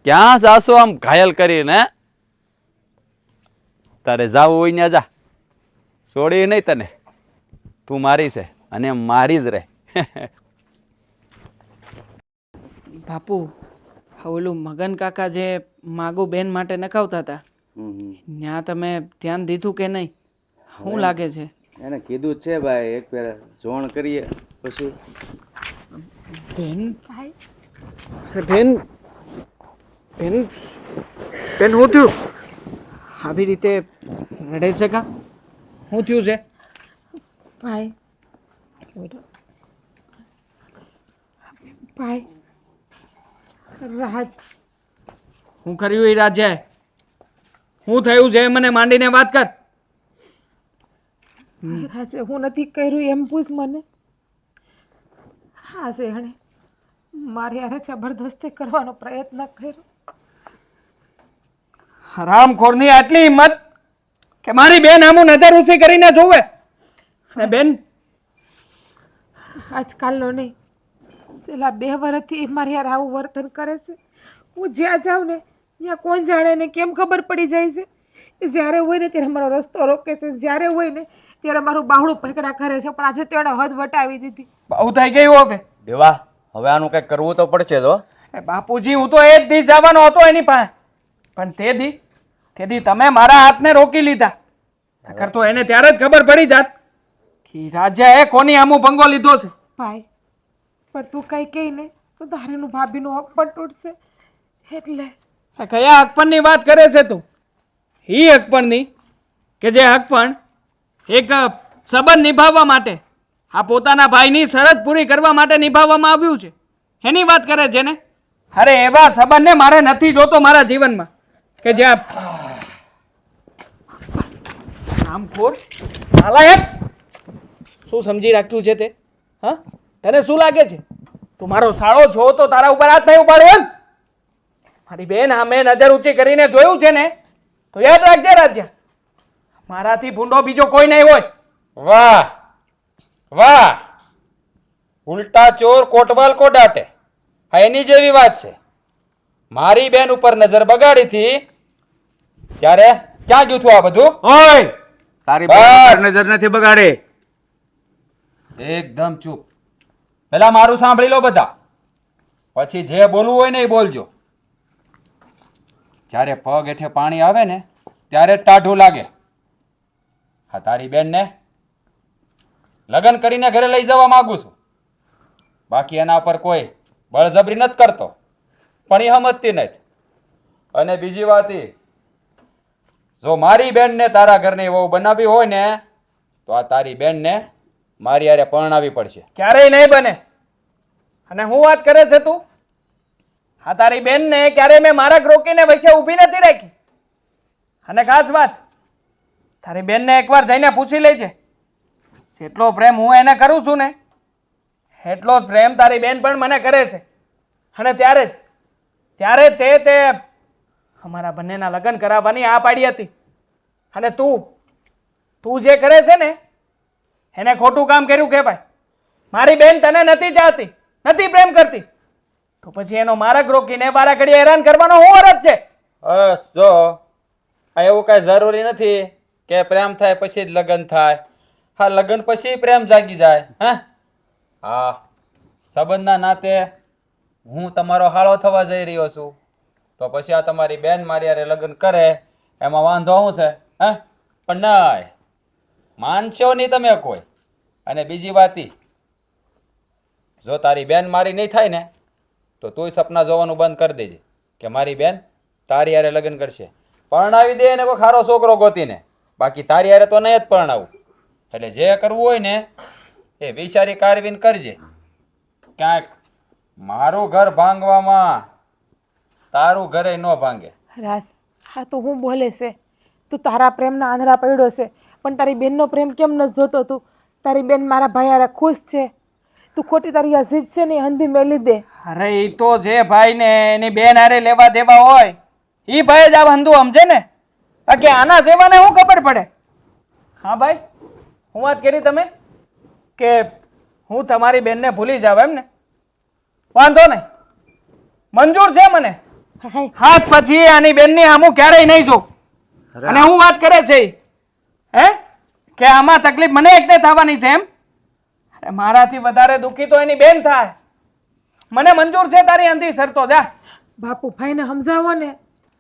ક્યાં જાશો આમ ઘાયલ કરીને? તારે જાવું હોય ને જા, છોડી નહીં તને. તું મારી છે અને મારી જ રહે. બાપુ, ઓલું મગન કાકા જે માગુ બેન માટે નખાવતા હતા, ત્યાં તમે ધ્યાન દીધું કે નહીં? શું લાગે છે? એને કીધું જ છે ભાઈ, એક પેલા જોણ કરીએ પછી. બેન ભાઈ બેન બેન બેન શું થયું? આવી રીતે રડે છે કા? શું થયું છે? ભાઈ ભાઈ રાજ હું કર્યું એ રાજ્યાએ? શું થયું છે મને માંડીને વાત કર. રાજે હું નથી કર્યું એમ પૂછ મને. હા છે એણે મારી હારે જબરદસ્તી કરવાનો પ્રયત્ન કર્યો. હરામખોરની આટલી હિંમત કે મારી બેન આમું નજર ઊંચી કરીને જોવે. અને બેન આજકાલનો નહીં, છેલ્લા 2 વર્ષથી મારી હારે આવું વર્તન કરે છે. હું જ્યાં જાઉં ને ત્યાં કોણ જાણે ને કેમ ખબર પડી જાય છે. એ જ્યારે હોય ને ત્યારે મારો રસ્તો રોકે છે, જ્યારે હોય ને ત્યારે મારું બાવડું પકડા કરે છે. પણ આજે તેણે હદ વટાવી દીધી. બહુ થઈ ગયું હવે. દેવા, હવે આનું કંઈક કરવું તો પડશે તો. એ બાપુજી, હું તો એ જ દી જવાનો હતો એની પાસે, પણ તે દી તમે મારા હાથને રોકી લીધા. નકર તો એને ત્યારે જ ખબર પડી જાત કે રાજાએ કોની આમું ભંગો લીધો છે. ભાઈ પણ તું કઈ કહી ને તો તારેનું ભાભીનું હક પણ તૂટશે. એટલે આ કયા હકપણની વાત કરે છે તું? ઈ હકપણની કે જે હકપણ એક સંબંધ નિભાવવા માટે, આ પોતાના ભાઈની શરત પૂરી કરવા માટે નિભાવવામાં આવ્યું છે, એની વાત કરે છે ને? અરે એવા સંબંધને મારે નથી જોતો મારા જીવનમાં કે જ્યાં નામખોર નાલાયક. શું સમજી રાખ્યું છે તે? હા, તને શું લાગે છે તું મારો સાળો છો તો તારા ઉપર હાથ નહીં ઉપાડો એમ? મારી બેન સામે નજર ઊંચી કરીને જોયું છે ને તો યાદ રાખજે રાજ્ય, મારાથી ભૂંડો બીજો કોઈ નહીં હોય. વાહ વાહ, ઉલટા ચોર કોટવાલ કો ડાટે. હા એની જેવી વાત છે. મારી બેન ઉપર નજર બગાડી હતી ત્યારે ક્યાં ગયું હતું આ બધું? ઓય, તારી બસ. બેન નજર નથી બગાડે. એકદમ ચૂપ. પેલા મારું સાંભળી લો બધા, પછી જે બોલવું હોય ને એ બોલજો. જ્યારે પગ હેઠે પાણી આવે ને ત્યારે જ ટાઢું લાગે. હા તારી બેનને લગ્ન કરીને ઘરે લઈ જવા માંગુ છું, બાકી એના પર કોઈ બળજબરી નથી કરતો, પણ એ સમજતી નથી. અને બીજી વાત એ જો મારી બેનને તારા ઘરની વહુ બનાવી હોય ને તો આ તારી બેનને મારી હારે પરણાવી પડશે. ક્યારેય નહીં બને. અને હું વાત કરે છે તું? હા, તારી બેનને ક્યારેય મેં મારક રોકીને વચ્ચે ઊભી નથી રાખી. અને ખાસ વાત, તારી બેનને એકવાર જઈને પૂછી લેજે, જેટલો પ્રેમ હું એને કરું છું ને એટલો જ પ્રેમ તારી બેન પણ મને કરે છે. અને ત્યારે તે અમારા બંનેના લગ્ન કરાવવાની આ પાડી હતી. અને તું જે કરે છે ને એને ખોટું કામ કર્યું કહેવાય. મારી બેન તને નથી ચાહતી, નથી પ્રેમ કરતી, તો પછી એનો મારક રોકીને બારા ઘડીએ હેરાન કરવાનો શું અર્થ છે? જો આ એવું કઈ જરૂરી નથી કે પ્રેમ થાય પછી જ લગ્ન થાય. હા, લગ્ન પછી પ્રેમ જાગી જાય. હા, સંબંધના નાતે હું તમારો હાળો થવા જઈ રહ્યો છું, તો પછી આ તમારી બેન મારી હારે લગ્ન કરે એમાં વાંધો શું છે? પણ નહીં, માનશો નહીં તમે કોઈ. અને બીજી વાત ઈ, જો તારી બેન મારી નહીં થાય ને તો તુંય સપના જોવાનું બંધ કરી દેજે કે મારી બેન તારી હારે લગ્ન કરશે. પરણાવી દે એને કોઈ ખારો છોકરો ગોતીને, બાકી તારી હારે તો નહીં જ પરણાવું. એટલે જે કરવું હોય ને એ વિચારી કારવીને કરજે. ક્યાંક મારું ઘર ભાંગવામાં તારું ઘરે ન ભાંગે. રાજ, હા તો હું બોલે છે? તું તારા પ્રેમના આંધળા પડ્યો છે, પણ તારી બેનનો પ્રેમ કેમ ન જોતો તું? તારી બેન મારા ભાઈ હારે ખુશ છે, તું ખોટી તારી આ જીદ છે ને એ હંધી મેલી દે. અરે એ તો જે ભાઈ ને એની બેન હારે લેવા દેવા હોય એ ભાઈ જ આ હંધું સમજે ને, બાકી આના જેવાને શું ખબર પડે? હા ભાઈ, હું વાત કરી તમે કે હું તમારી બેનને ભૂલી જાવ એમ ને? વાંધો નહીં, મંજૂર છે મને. હાય, હાથ પછી આની બેનની સામું ક્યારેય નહીં જોઉં. અને હું વાત કરે છે ઈ? કે આમાં તકલીફ મને એકને થવાની છે એમ? અરે મારાથી વધારે દુઃખી તો એની બેન થાય. મને મંજૂર છે તારી અંધી શરતો. જા બાપુ ભાઈને સમજાવો ને.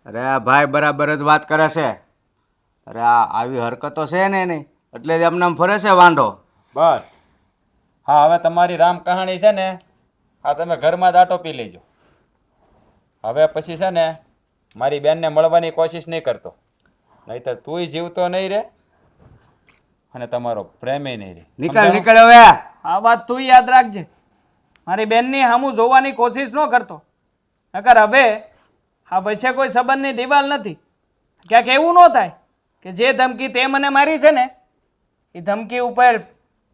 અરે આ ભાઈ બરાબર જ વાત કરે છે. અરે આ આવી હરકતો છે ને એની, એટલે જ એમને ફરે છે વાંઢો. બસ હા, હવે તમારી રામ કહાણી છે ને આ તમે ઘરમાં દાટો પી લેજો. હવે પછી છે ને મારી બેનને મળવાની કોશિશ નહીં કરતો, નહીતર તુંય જીવતો નહીં રે અને તમારો પ્રેમે નહીં રે. નીકળ હવે. આ વાત તું યાદ રાખજે. મારી બેનની સામું જોવાની કોશિશ ન કરતો, નકર હવે આ વચ્ચે કોઈ સંબંધની દિવાલ નથી. ક્યાંક એવું ન થાય કે જે ધમકી તે મને મારી છે ને એ ધમકી ઉપર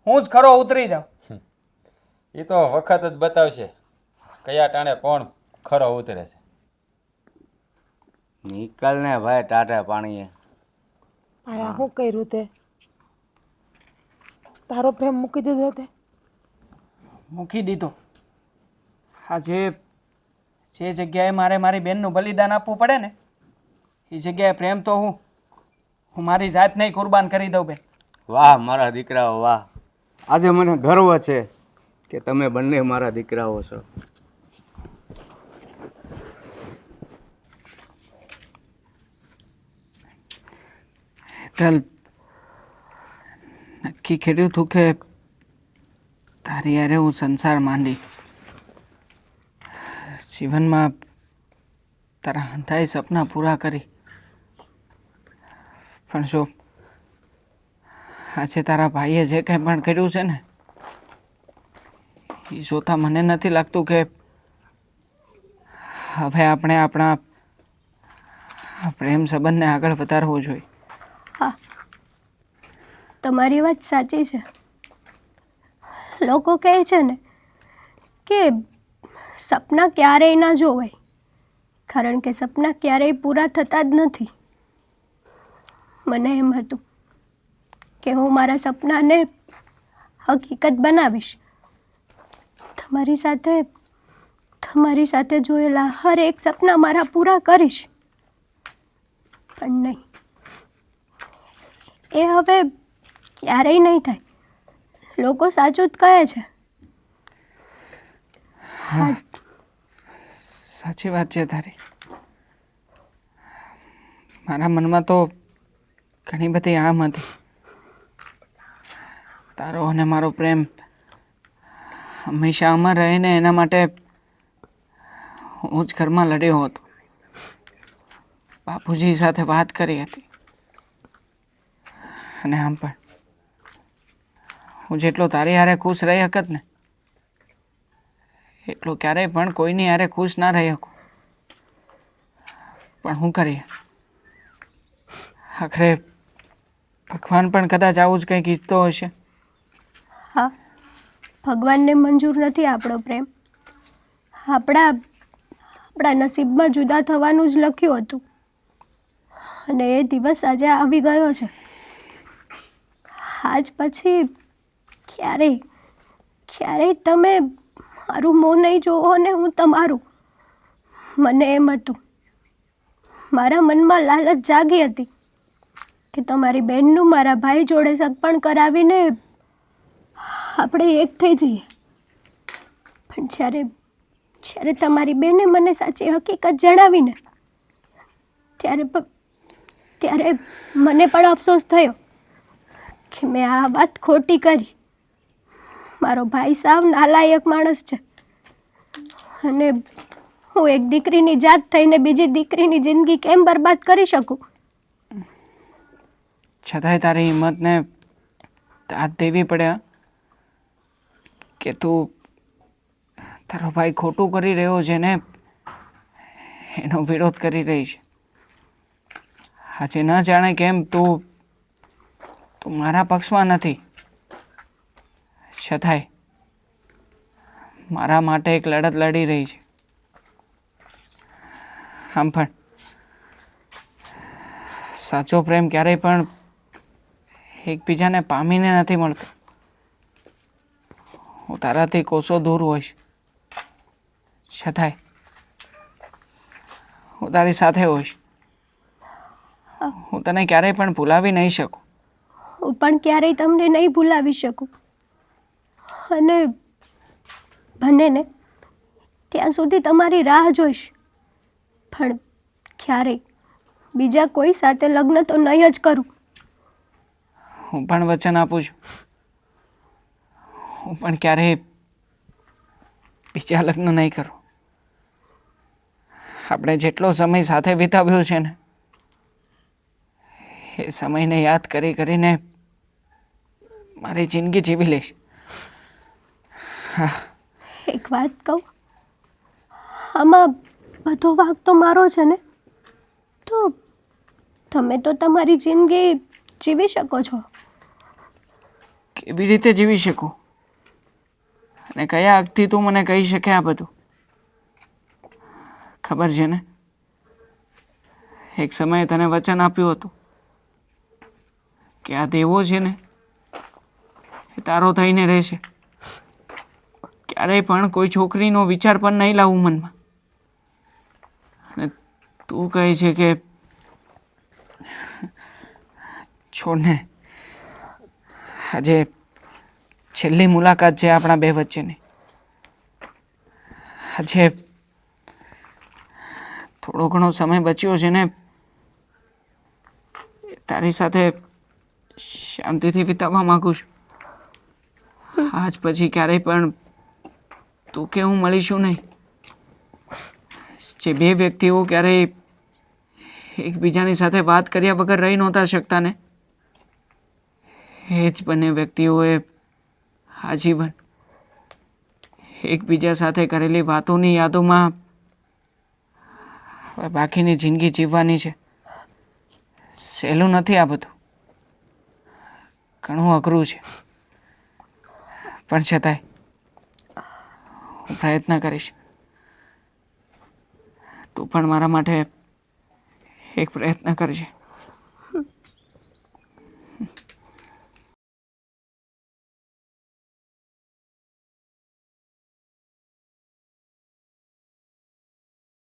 હું જ ખરો ઉતરી જાઉં. એ તો વખત જ બતાવશે કયા ટાણે કોણ ખરો ઉતરે છે. નીકળ ને ભાઈ ટાટા પાણીએ. ભાઈ આ શું કર્યું તે? તારો પ્રેમ મૂકી દીધો તે? મૂકી દીધો. હા, જે જગ્યાએ મારે મારી બેનનું બલિદાન આપવું પડે ને એ જગ્યાએ પ્રેમ તો હું મારી જાતને કુરબાન કરી દઉં બેન. વાહ મારા દીકરાઓ વાહ, આજે મને ગર્વ છે કે તમે બંને મારા દીકરાઓ છો. હેતલ, નક્કી કર્યું હતું કે તારી યારે હું સંસાર માંડી, જીવનમાં તારા હંધાઈ સપના પૂરા કરી. પણ જો આજે તારા ભાઈએ જે કંઈ પણ કર્યું છે ને એ જોતા મને નથી લાગતું કે હવે આપણે આપણા પ્રેમ સંબંધને આગળ વધારવો જોઈએ. હા, તમારી વાત સાચી છે. લોકો કહે છે ને કે સપના ક્યારેય ના જોવાય, કારણ કે સપના ક્યારેય પૂરા થતા જ નથી. મને એમ હતું કે હું મારા સપનાને હકીકત બનાવીશ. તમારી સાથે જોયેલા હર એક સપના મારા પૂરા કરીશ. પણ નહીં, એ હવે ક્યારેય નહીં થાય. લોકો સાચું જ કહે છે. સાચી વાત છે તારી. મારા મનમાં તો ઘણી બધી આમ હતી. તારો અને મારો પ્રેમ હંમેશા અમર રહે ને એના માટે હું જ ઘરમાં લડ્યો હતો. બાપુજી સાથે વાત કરી હતી. અને આમ પણ હું જેટલો તારી હારે ખુશ રહી શકત ને એટલો ક્યારેય પણ કોઈની હારે ખુશ ના રહી શકું. પણ શું કરીએ, આખરે ભગવાન પણ કદાચ આવું જ કંઈક ઈચ્છતો હશે. હા, ભગવાનને મંજૂર નથી આપણો પ્રેમ. આપણા નસીબમાં જુદા થવાનું જ લખ્યું હતું અને એ દિવસ આજે આવી ગયો છે. આજ પછી ક્યારેય તમે મારું મોં નહીં જોવો ને હું તમારું. મને એમ હતું, મારા મનમાં લાલચ જાગી હતી કે તમારી બહેનનું મારા ભાઈ જોડે સગપણ કરાવીને આપણે એક થઈ જઈએ. પણ જ્યારે તમારી બેને મને સાચી હકીકત જણાવીને ત્યારે મને પણ અફસોસ થયો કે મેં આ વાત ખોટી કરી. મારો ભાઈ સાવ નાલાયક માણસ છે અને હું એક દીકરીની જાત થઈને બીજી દીકરીની જિંદગી કેમ બરબાદ કરી શકું? છતાંય તારી હિંમતને દાદ દેવી પડે કે તું તારો ભાઈ ખોટું કરી રહ્યો છે ને એનો વિરોધ કરી રહી છે. આજે ન જાણે કેમ તું મારા પક્ષમાં નથી, છતાંય મારા માટે એક લડત લડી રહી છે. આમ પણ સાચો પ્રેમ ક્યારેય પણ એકબીજાને પામીને નથી મળતો. હું તારાથી કોસો દૂર હોઈશ, છતાંય હું તારી સાથે હોઈશ. હું તને ક્યારેય પણ ભૂલાવી નહીં શકું. હું પણ ક્યારેય તમને નહીં ભૂલાવી શકું અને બને ને ત્યાં સુધી તમારી રાહ જોઈશ. પણ ક્યારેય બીજા કોઈ સાથે લગ્ન તો નહીં જ કરું. હું પણ વચન આપું છું, હું પણ ક્યારેય બીજા લગ્ન નહીં કરું. આપણે જેટલો સમય સાથે વિતાવ્યો છે ને એ સમયને યાદ કરીને મારી જિંદગી જીવી લઈશ. એક વાત કહું, આમાં બધો વાંક તો મારો છે ને, તો તમે તો તમારી જિંદગી જીવી શકો છો. કેવી રીતે જીવી શકું અને કયા હકથી તું મને કહી શકે આ બધું? ખબર છે ને, એક સમયે તને વચન આપ્યું હતું કે આ દેવો છે ને એ તારો થઈને રહેશે. ક્યારેય પણ કોઈ છોકરીનો વિચાર પણ નહીં લાવું મનમાં. અને તું કહે છે કે છોડને, આજે છેલ્લી મુલાકાત છે આપણા બે વચ્ચેની. આજે થોડો ઘણો સમય બચ્યો છે ને તારી સાથે શાંતિથી વિતાવવા માંગુ છું. આજ પછી ક્યારેય પણ તું કે હું મળીશું નહીં. જે બે વ્યક્તિઓ ક્યારેય એકબીજાની સાથે વાત કર્યા વગર રહી નહોતા શકતા ને એ જ બંને વ્યક્તિઓએ આજીવન એકબીજા સાથે કરેલી વાતોની યાદોમાં હવે બાકીની જિંદગી જીવવાની છે. સહેલું નથી આ બધું, ઘણું અઘરું છે, પણ છતાંય હું પ્રયત્ન કરીશ. તું પણ મારા માટે એક પ્રયત્ન કરજે.